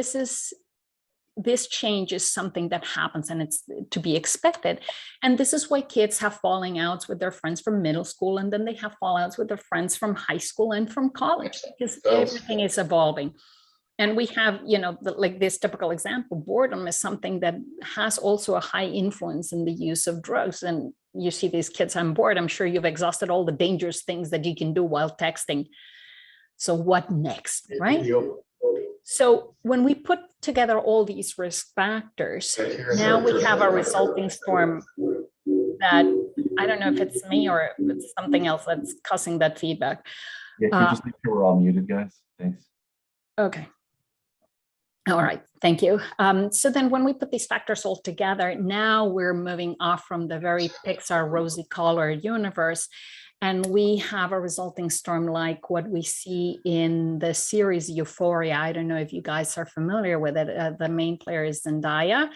this change is something that happens, and it's to be expected. And this is why kids have falling outs with their friends from middle school, and then they have fallouts with their friends from high school and from college, because everything is evolving. And we have, like this typical example, boredom is something that has also a high influence in the use of drugs. And you see these kids, I'm bored. I'm sure you've exhausted all the dangerous things that you can do while texting. So what next, right? So when we put together all these risk factors, now we have a resulting storm that, I don't know if it's me or if it's something else that's causing that feedback.
Yeah, can you just make sure we're all muted, guys? Thanks.
Okay. All right, thank you. So then when we put these factors all together, now we're moving off from the very Pixar rosy colored universe, and we have a resulting storm like what we see in the series Euphoria. I don't know if you guys are familiar with it. The main player is Zendaya,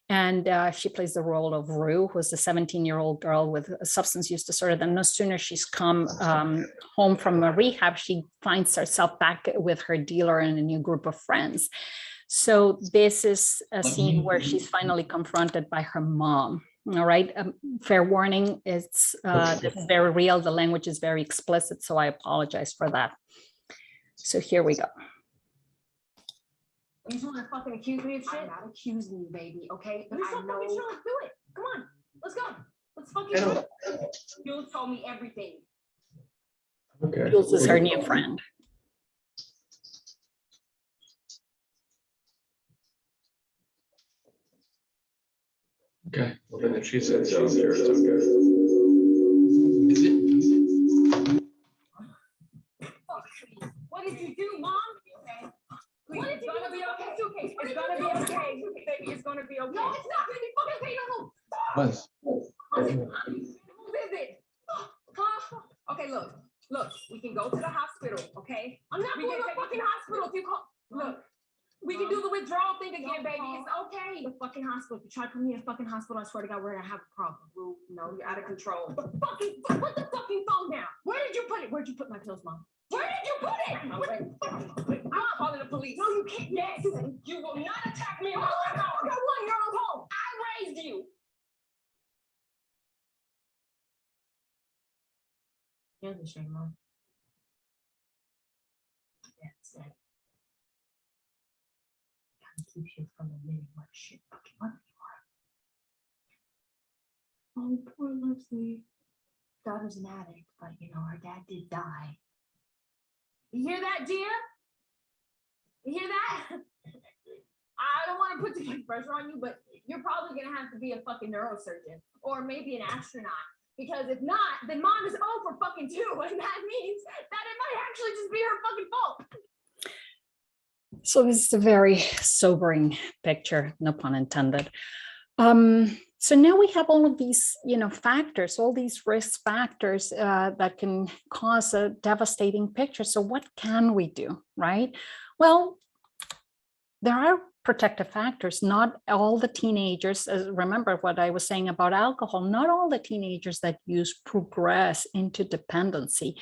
and she plays the role of Rue, who's a 17-year-old girl with a substance use disorder. Then no sooner she's come home from a rehab, she finds herself back with her dealer and a new group of friends. So this is a scene where she's finally confronted by her mom. All right. Fair warning, this is very real. The language is very explicit, so I apologize for that. So here we go.
You just want to fucking accuse me of shit? I'm not accusing you, baby, okay? But I know. Do it. Come on. Let's go. Let's fucking do it. You told me everything.
Okay.
Jules is her new friend.
Okay, well then if she said so, I'm sure it's okay.
What did you do, Mom? Okay. What did you do? It's gonna be okay. It's gonna be okay. Baby, it's gonna be okay. No, it's not gonna be fucking okay. No.
What?
Who is it? Huh? Okay, look. We can go to the hospital, okay? I'm not going to the fucking hospital. If you call, look. We can do the withdrawal thing again, baby. It's okay. The fucking hospital. If you try to put me in a fucking hospital, I swear to God, we're gonna have a problem. No, you're out of control. Put the fucking phone down. Where did you put it? Where'd you put my pills, Mom? Where did you put it? I'm calling the police. No, you can't. Yes. You will not attack me. No, I want your own home. I raised you. Here's the shame, Mom. That's it. Keep you from admitting what shit fucking mother you are. Oh, poor Leslie. Daughter's an addict, but her dad did die. You hear that, dear? You hear that? I don't want to put too much pressure on you, but you're probably gonna have to be a fucking neurosurgeon or maybe an astronaut. Because if not, then Mom is 0 for fucking 2, and that means that it might actually just be her fucking fault.
So this is a very sobering picture, no pun intended. So now we have all of these, factors, all these risk factors that can cause a devastating picture. So what can we do, right? Well, there are protective factors. Not all the teenagers, remember what I was saying about alcohol, not all the teenagers that use progress into dependency.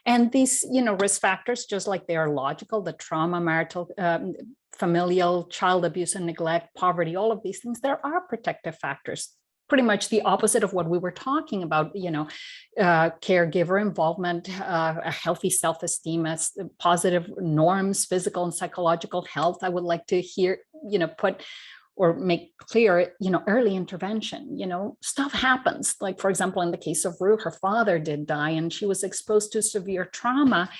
And these, risk factors, just like they are logical, the trauma, marital, familial, child abuse and neglect, poverty, all of these things, there are protective factors. Pretty much the opposite of what we were talking about, caregiver involvement, a healthy self-esteem, as positive norms, physical and psychological health. I would like to hear, put or make clear, early intervention. Stuff happens. Like, for example, in the case of Rue, her father did die and she was exposed to severe trauma.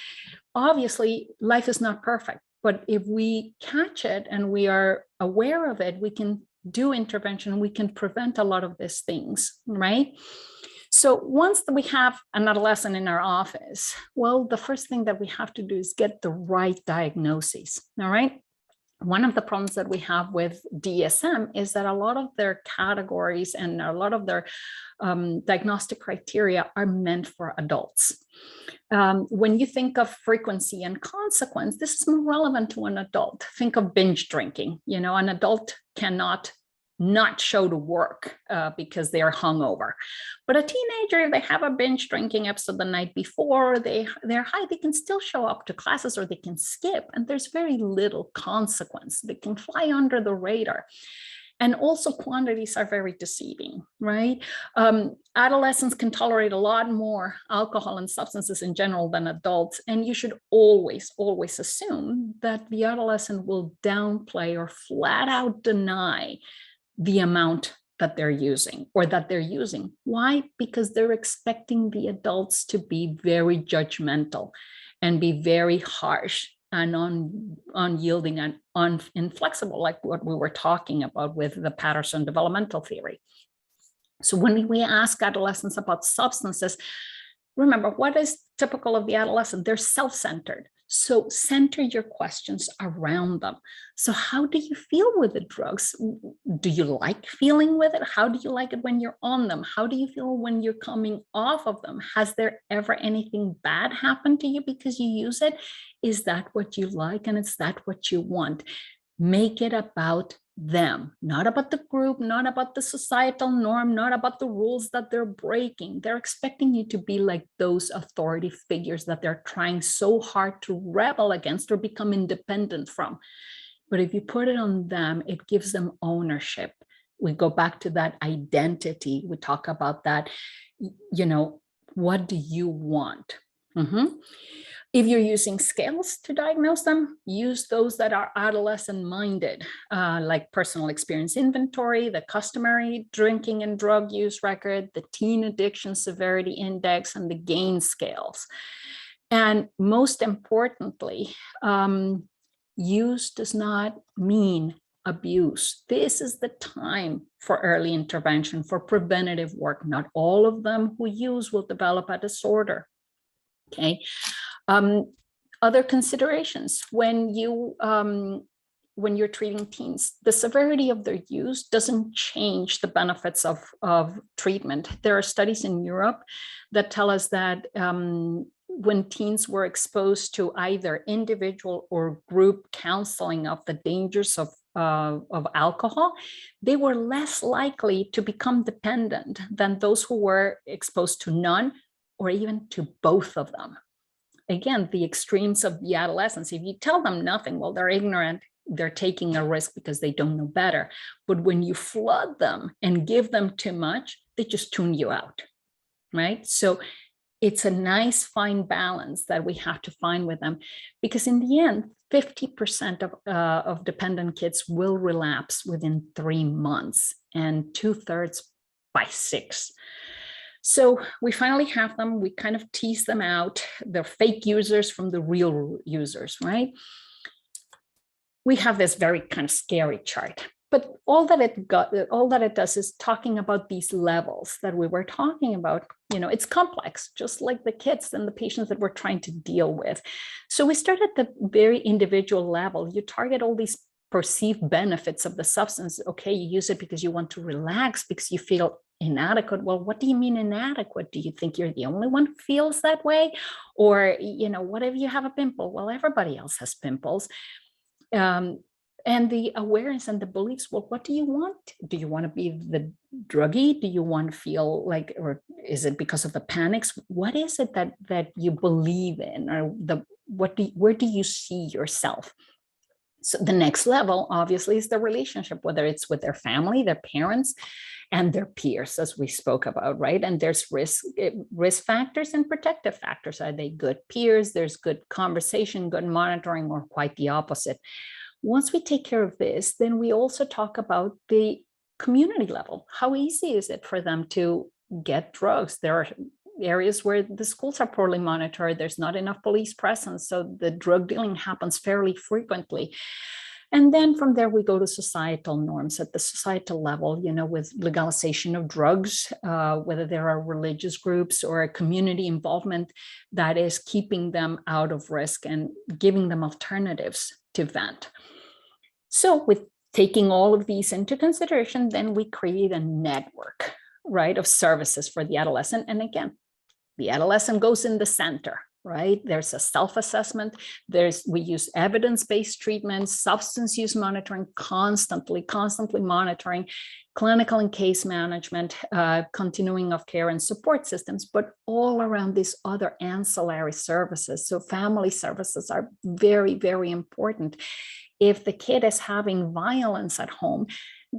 Obviously, life is not perfect, but if we catch it and we are aware of it, we can do intervention, we can prevent a lot of these things, right? So once we have an adolescent in our office, well, the first thing that we have to do is get the right diagnosis, all right? one of the problems that we have with DSM is that a lot of their categories and a lot of their diagnostic criteria are meant for adults. When you think of frequency and consequence, this is more relevant to an adult. Think of binge drinking. You know, an adult cannot not show to work because they are hungover. But a teenager, if they have a binge drinking episode the night before, they're high, they can still show up to classes or they can skip, and there's very little consequence. They can fly under the radar. And also quantities are very deceiving, right? Adolescents can tolerate a lot more alcohol and substances in general than adults. And you should always, always assume that the adolescent will downplay or flat out deny the amount that they're using or that they're using. Why? Because they're expecting the adults to be very judgmental and be very harsh and unyielding and inflexible, like what we were talking about with the Patterson developmental theory. So when we ask adolescents about substances, remember what is typical of the adolescent? They're self-centered. So center your questions around them. So how do you feel with the drugs? Do you like feeling with it? How do you like it when you're on them? How do you feel when you're coming off of them? Has there ever anything bad happened to you because you use it? Is that what you like? And is that what you want? Make it about them, not about the group, not about the societal norm, not about the rules that they're breaking. They're expecting you to be like those authority figures that they're trying so hard to rebel against or become independent from. But if you put it on them, it gives them ownership. We go back to that identity. We talk about that, you know, what do you want? If you're using scales to diagnose them, use those that are adolescent minded, like personal experience inventory, the customary drinking and drug use record, the teen addiction severity index, and the GAIN scales. And most importantly, use does not mean abuse. This is the time for early intervention, for preventative work. Not all of them who use will develop a disorder. Okay. Other considerations when you're treating teens, the severity of their use doesn't change the benefits of treatment. There are studies in Europe that tell us that when teens were exposed to either individual or group counseling of the dangers of alcohol, they were less likely to become dependent than those who were exposed to none or even to both of them. Again, the extremes of the adolescents. If you tell them nothing, well, they're ignorant, they're taking a risk because they don't know better. But when you flood them and give them too much, they just tune you out, right? So it's a nice fine balance that we have to find with them, because in the end, 50% of dependent kids will relapse within 3 months and 2/3 by 6. So we finally have them, we kind of tease them out, the fake users from the real users, right? We have this very kind of scary chart, but all that it does is talking about these levels that we were talking about. You know, it's complex, just like the kids and the patients that we're trying to deal with. So we start at the very individual level. You target all these perceived benefits of the substance. Okay, you use it because you want to relax, because you feel inadequate. Well, what do you mean inadequate? Do you think you're the only one who feels that way? Or, you know, what if you have a pimple? Well, everybody else has pimples. And the awareness and the beliefs, well, what do you want? Do you want to be the druggie? Do you want to feel like, or is it because of the panics? What is it that you believe in? Or where do you see yourself? So the next level, obviously, is the relationship, whether it's with their family, their parents, and their peers, as we spoke about, right? And there's risk factors and protective factors. Are they good peers? There's good conversation, good monitoring, or quite the opposite. Once we take care of this, then we also talk about the community level. How easy is it for them to get drugs? There are areas where the schools are poorly monitored. There's not enough police presence, so the drug dealing happens fairly frequently. And then from there, we go to societal norms at the societal level, you know, with legalization of drugs, whether there are religious groups or a community involvement that is keeping them out of risk and giving them alternatives to vent. So with taking all of these into consideration, then we create a network, right, of services for the adolescent. And again, the adolescent goes in the center, right? There's a self-assessment. We use evidence-based treatments, substance use monitoring, constantly monitoring, clinical and case management, continuing of care and support systems, but all around these other ancillary services. So family services are very, very important. If the kid is having violence at home,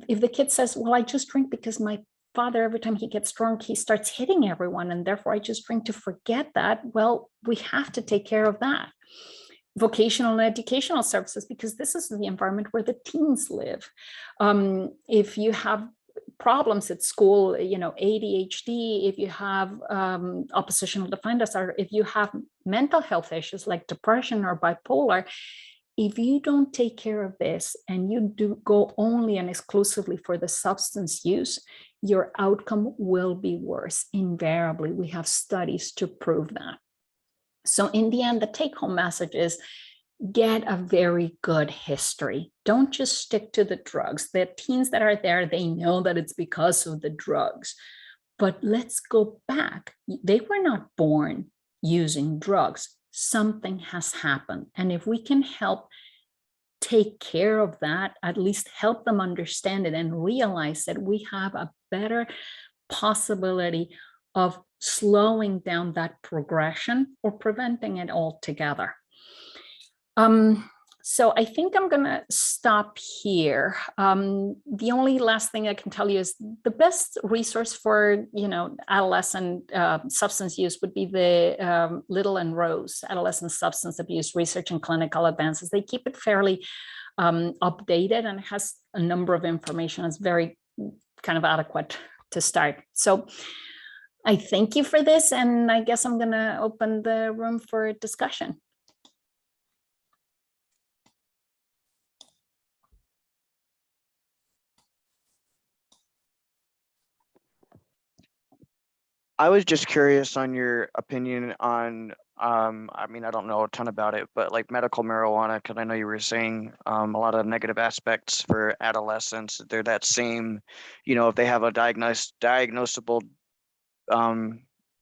if the kid says, well, I just drink because my father, every time he gets drunk, he starts hitting everyone, and therefore I just drink to forget that, well, we have to take care of that. Vocational and educational services, because this is the environment where the teens live. If you have problems at school, ADHD, if you have oppositional defiant disorder, if you have mental health issues like depression or bipolar, if you don't take care of this and you do go only and exclusively for the substance use, your outcome will be worse. Invariably, we have studies to prove that. So in the end, the take-home message is get a very good history. Don't just stick to the drugs. The teens that are there, they know that it's because of the drugs. But let's go back. They were not born using drugs. Something has happened. And if we can help take care of that, at least help them understand it and realize that we have a better possibility of slowing down that progression or preventing it altogether. So I think I'm going to stop here. The only last thing I can tell you is the best resource for, adolescent substance use would be the Little and Rose Adolescent Substance Abuse Research and Clinical Advances. They keep it fairly updated, and it has a number of information. It's very kind of adequate to start. So I thank you for this, and I guess I'm going to open the room for discussion.
I was just curious on your opinion on, I mean, I don't know a ton about it, but like medical marijuana, because I know you were saying a lot of negative aspects for adolescents. They're that same, if they have a diagnosable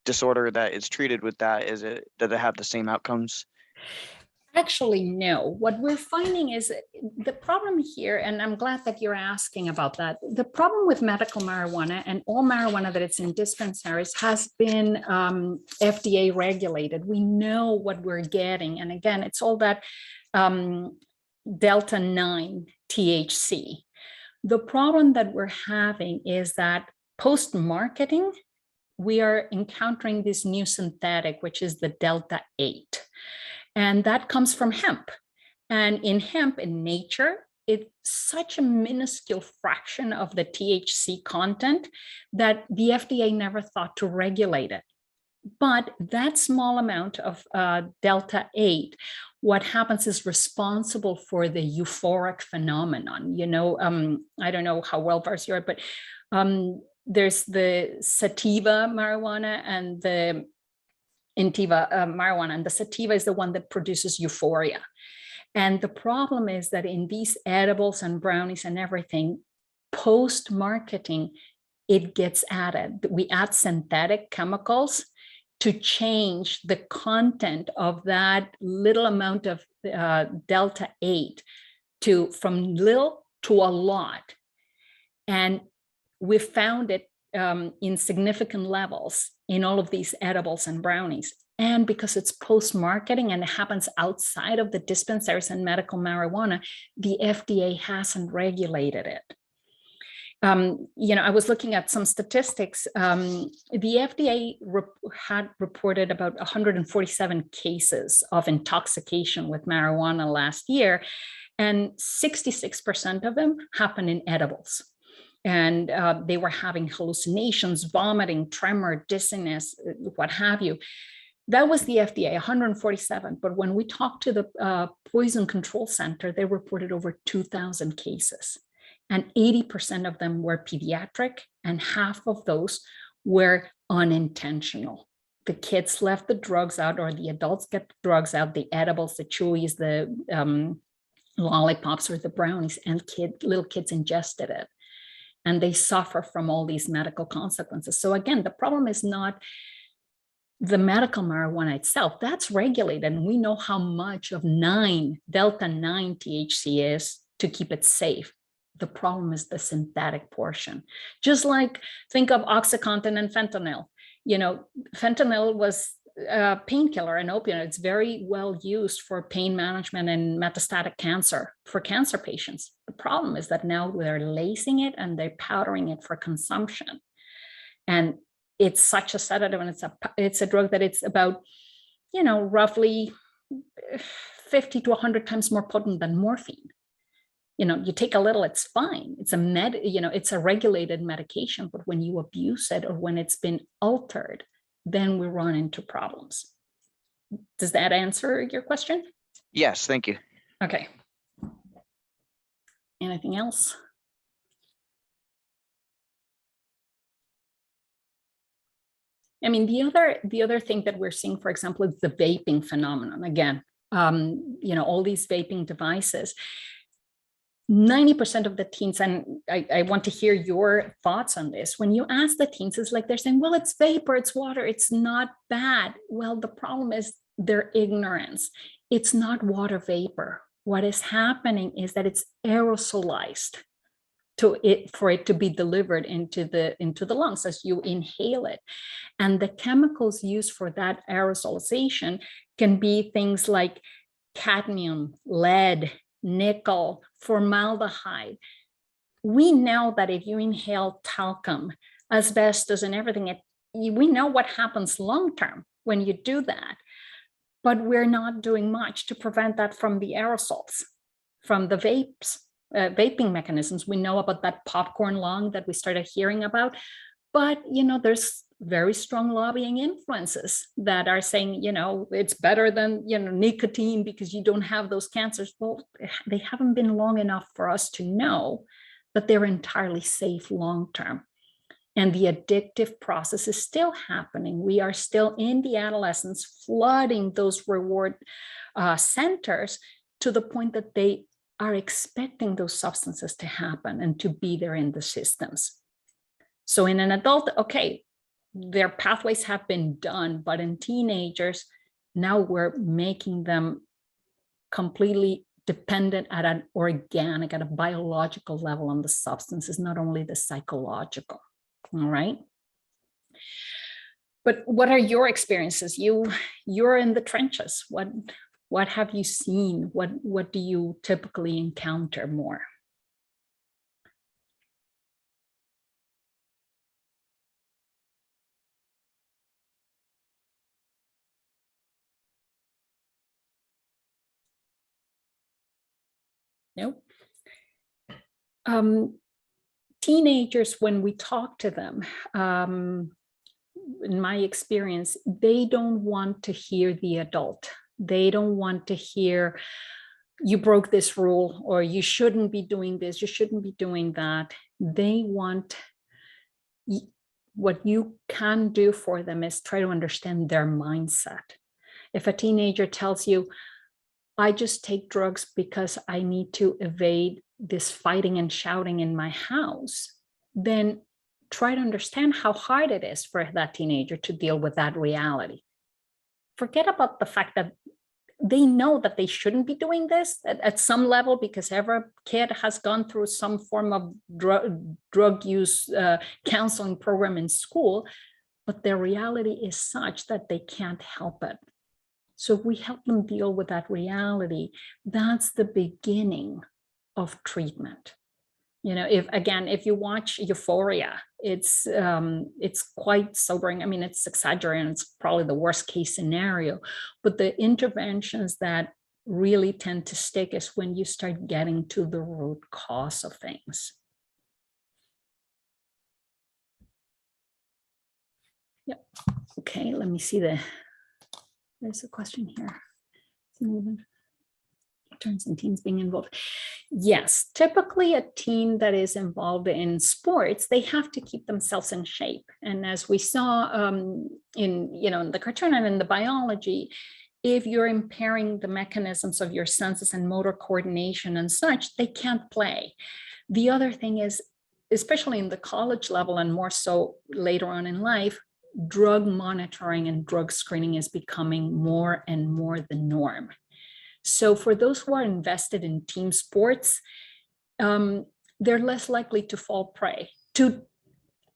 disorder that is treated with that, does it have the same outcomes?
Actually, no. What we're finding is the problem here, and I'm glad that you're asking about that. The problem with medical marijuana and all marijuana that it's in dispensaries has been FDA regulated. We know what we're getting. And again, it's all that Delta 9 THC. The problem that we're having is that post-marketing, we are encountering this new synthetic, which is the Delta 8. And that comes from hemp. And in hemp, in nature, it's such a minuscule fraction of the THC content that the FDA never thought to regulate it. But that small amount of Delta 8, what happens is responsible for the euphoric phenomenon. I don't know how well versed you are, but there's the sativa marijuana and the Intiva marijuana, and the sativa is the one that produces euphoria. And the problem is that in these edibles and brownies and everything, post-marketing, it gets added. We add synthetic chemicals to change the content of that little amount of Delta 8 from little to a lot. And we found it in significant levels in all of these edibles and brownies. And because it's post-marketing and it happens outside of the dispensaries and medical marijuana, the FDA hasn't regulated it. I was looking at some statistics. The FDA had reported about 147 cases of intoxication with marijuana last year, and 66% of them happened in edibles. And they were having hallucinations, vomiting, tremor, dizziness, what have you. That was the FDA, 147. But when we talked to the Poison Control Center, they reported over 2,000 cases. And 80% of them were pediatric, and half of those were unintentional. The kids left the drugs out, or the adults get the drugs out, the edibles, the chewies, the lollipops or the brownies, and little kids ingested it. And they suffer from all these medical consequences. So again, the problem is not the medical marijuana itself. That's regulated. And we know how much of delta 9 THC is to keep it safe. The problem is the synthetic portion. Just like think of OxyContin and fentanyl. You know, fentanyl was a painkiller, an opioid. It's very well used for pain management and metastatic cancer for cancer patients. The problem is that now they're lacing it and they're powdering it for consumption. And it's such a sedative, and it's a drug that it's about, you know, roughly 50 to 100 times more potent than morphine. You know, you take a little, it's fine. It's it's a regulated medication, but when you abuse it or when it's been altered, then we run into problems. Does that answer your question?
Yes, thank you.
Okay. Anything else? I mean, the other thing that we're seeing, for example, is the vaping phenomenon. Again, you know, all these vaping devices. 90% of the teens, and I want to hear your thoughts on this. When you ask the teens, it's like they're saying, well, it's vapor, it's water, it's not bad. Well, the problem is their ignorance. It's not water vapor. What is happening is that it's aerosolized for it to be delivered into the lungs as you inhale it. And the chemicals used for that aerosolization can be things like cadmium, lead, nickel, formaldehyde. We know that if you inhale talcum, asbestos, and everything, we know what happens long-term when you do that, but we're not doing much to prevent that from the aerosols, from the vaping mechanisms. We know about that popcorn lung that we started hearing about, but, you know, there's very strong lobbying influences that are saying, you know, it's better than, you know, nicotine because you don't have those cancers. Well, they haven't been long enough for us to know that they're entirely safe long-term. And the addictive process is still happening. We are still in the adolescence flooding those reward centers to the point that they are expecting those substances to happen and to be there in the systems. So in an adult, okay, their pathways have been done, but in teenagers, now we're making them completely dependent at an organic, at a biological level on the substances, not only the psychological, all right? But what are your experiences? You're in the trenches. What have you seen? What do you typically encounter more? Nope. Teenagers, when we talk to them, in my experience, they don't want to hear the adult. They don't want to hear, you broke this rule, or you shouldn't be doing this, you shouldn't be doing that. They want, what you can do for them is try to understand their mindset. If a teenager tells you, I just take drugs because I need to evade this fighting and shouting in my house, then try to understand how hard it is for that teenager to deal with that reality. Forget about the fact that they know that they shouldn't be doing this at some level, because every kid has gone through some form of drug use counseling program in school, but their reality is such that they can't help it. So if we help them deal with that reality, that's the beginning of treatment. You know, if you watch Euphoria, it's quite sobering. I mean, it's exaggerating. It's probably the worst case scenario, but the interventions that really tend to stick is when you start getting to the root cause of things. Yep. Okay, let me see there's a question here. Turns and teens being involved. Yes, typically a teen that is involved in sports, they have to keep themselves in shape. And as we saw in the cartoon and in the biology, if you're impairing the mechanisms of your senses and motor coordination and such, they can't play. The other thing is, especially in the college level and more so later on in life, drug monitoring and drug screening is becoming more and more the norm. So for those who are invested in team sports, they're less likely to fall prey to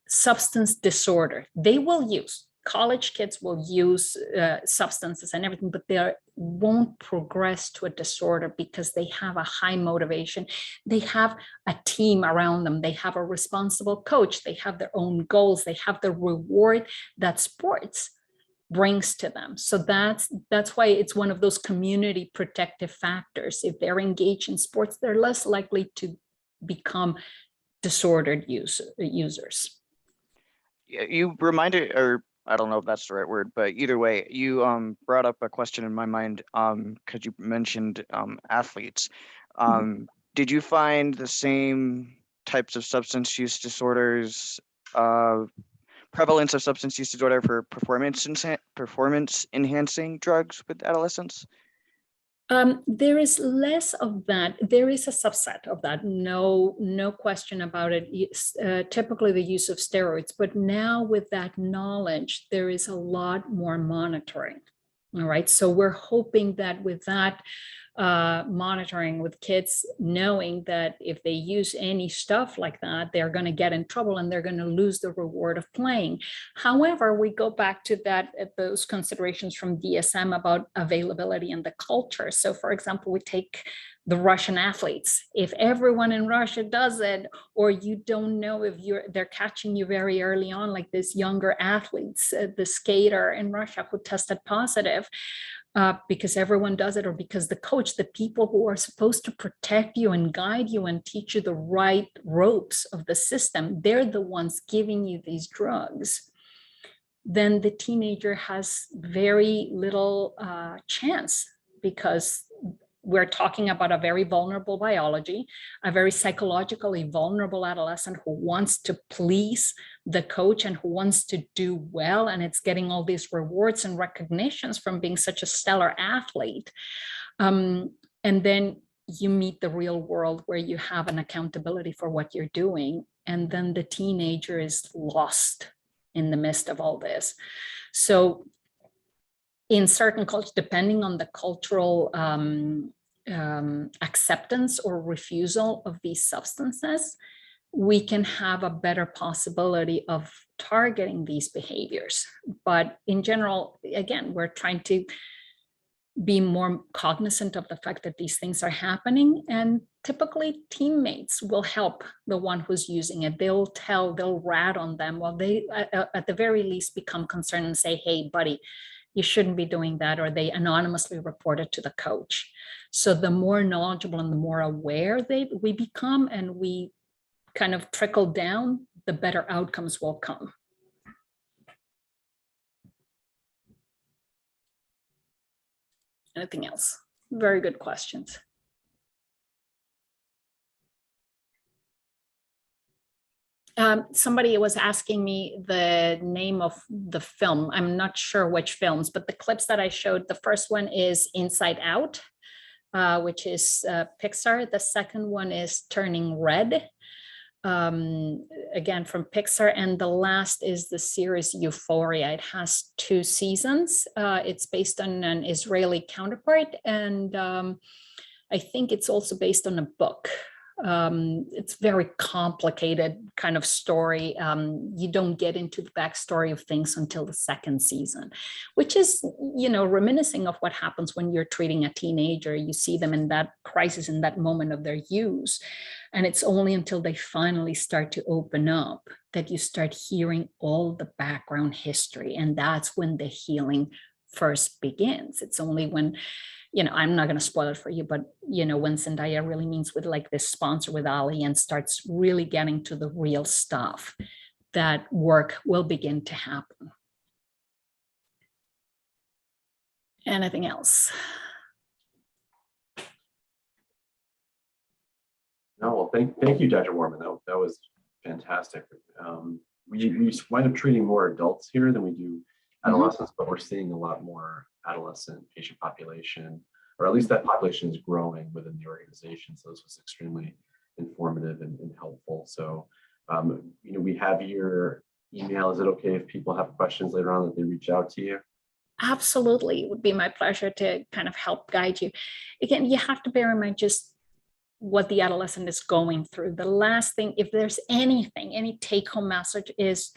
substance disorder. They will use, college kids will use substances and everything, but they won't progress to a disorder because they have a high motivation. They have a team around them. They have a responsible coach. They have their own goals. They have the reward that sports brings to them. So that's why it's one of those community protective factors. If they're engaged in sports, they're less likely to become disordered users.
You reminded, or I don't know if that's the right word, but either way, you brought up a question in my mind because you mentioned athletes. Did you find the same types of substance use disorders, prevalence of substance use disorder for performance enhancing drugs with adolescents?
There is less of that. There is a subset of that, no question about it. It's, typically the use of steroids, but now with that knowledge, there is a lot more monitoring. All right, so we're hoping that with that monitoring, with kids knowing that if they use any stuff like that, they're going to get in trouble and they're going to lose the reward of playing. However, we go back to those considerations from DSM about availability and the culture. So for example, we take the Russian athletes. If everyone in Russia does it, or you don't know if they're catching you very early on, like this younger athletes, the skater in Russia who tested positive, because everyone does it, or because the coach, the people who are supposed to protect you and guide you and teach you the right ropes of the system, they're the ones giving you these drugs, then the teenager has very little chance, because we're talking about a very vulnerable biology, a very psychologically vulnerable adolescent who wants to please the coach and who wants to do well, and it's getting all these rewards and recognitions from being such a stellar athlete. And then you meet the real world where you have an accountability for what you're doing, and then the teenager is lost in the midst of all this. So in certain cultures, depending on the cultural acceptance or refusal of these substances, we can have a better possibility of targeting these behaviors. But in general, again, we're trying to be more cognizant of the fact that these things are happening, and typically teammates will help the one who's using it. They'll rat on them, while they at the very least become concerned and say, hey buddy, you shouldn't be doing that, or they anonymously report it to the coach. So the more knowledgeable and the more aware we become, and we kind of trickle down, the better outcomes will come. Anything else? Very good questions. Somebody was asking me the name of the film. I'm not sure which films, but the clips that I showed, the first one is Inside Out, which is Pixar. The second one is Turning Red, again from Pixar. And the last is the series Euphoria. It has 2 seasons. It's based on an Israeli counterpart. And I think it's also based on a book. It's very complicated kind of story. You don't get into the backstory of things until the second season, which is, you know, reminiscing of what happens when you're treating a teenager. You see them in that crisis, in that moment of their use. And it's only until they finally start to open up that you start hearing all the background history. And that's when the healing first begins. It's only when, you know, I'm not going to spoil it for you, but, you know, when Zendaya really meets with like this sponsor with Ali and starts really getting to the real stuff, that work will begin to happen. Anything else?
No, well, thank you, Dr. Wortman. That was fantastic. We wind up treating more adults here than we do adolescents, but we're seeing a lot more adolescent patient population, or at least that population is growing within the organization. So this was extremely informative and helpful. So, we have your email. Is it okay if people have questions later on that they reach out to you?
Absolutely. It would be my pleasure to kind of help guide you. Again, you have to bear in mind just what the adolescent is going through. The last thing, if there's anything, any take-home message is,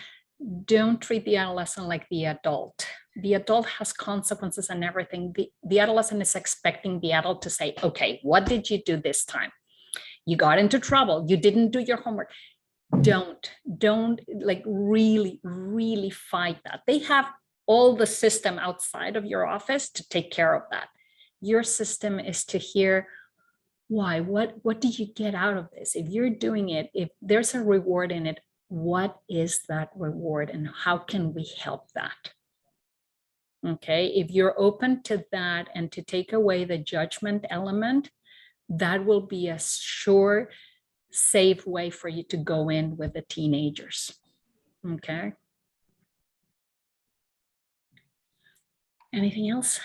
don't treat the adolescent like the adult. The adult has consequences and everything. The adolescent is expecting the adult to say, okay, what did you do this time? You got into trouble. You didn't do your homework. Don't like really fight that. They have all the system outside of your office to take care of that. Your system is to hear, why, what did you get out of this? If you're doing it, if there's a reward in it, what is that reward and how can we help that? Okay, if you're open to that and to take away the judgment element, that will be a sure, safe way for you to go in with the teenagers. Okay. Anything else?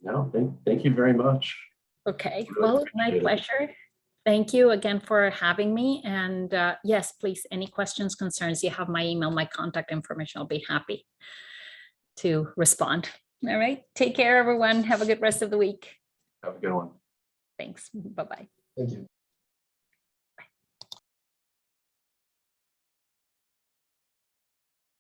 No, thank you very much.
Okay,
Really
well, my
appreciate it.
pleasure. Thank you again for having me. And yes, please, any questions, concerns, you have my email, my contact information. I'll be happy to respond. All right, take care, everyone. Have a good rest of the week.
Have a good one.
Thanks. Bye-bye.
Thank you.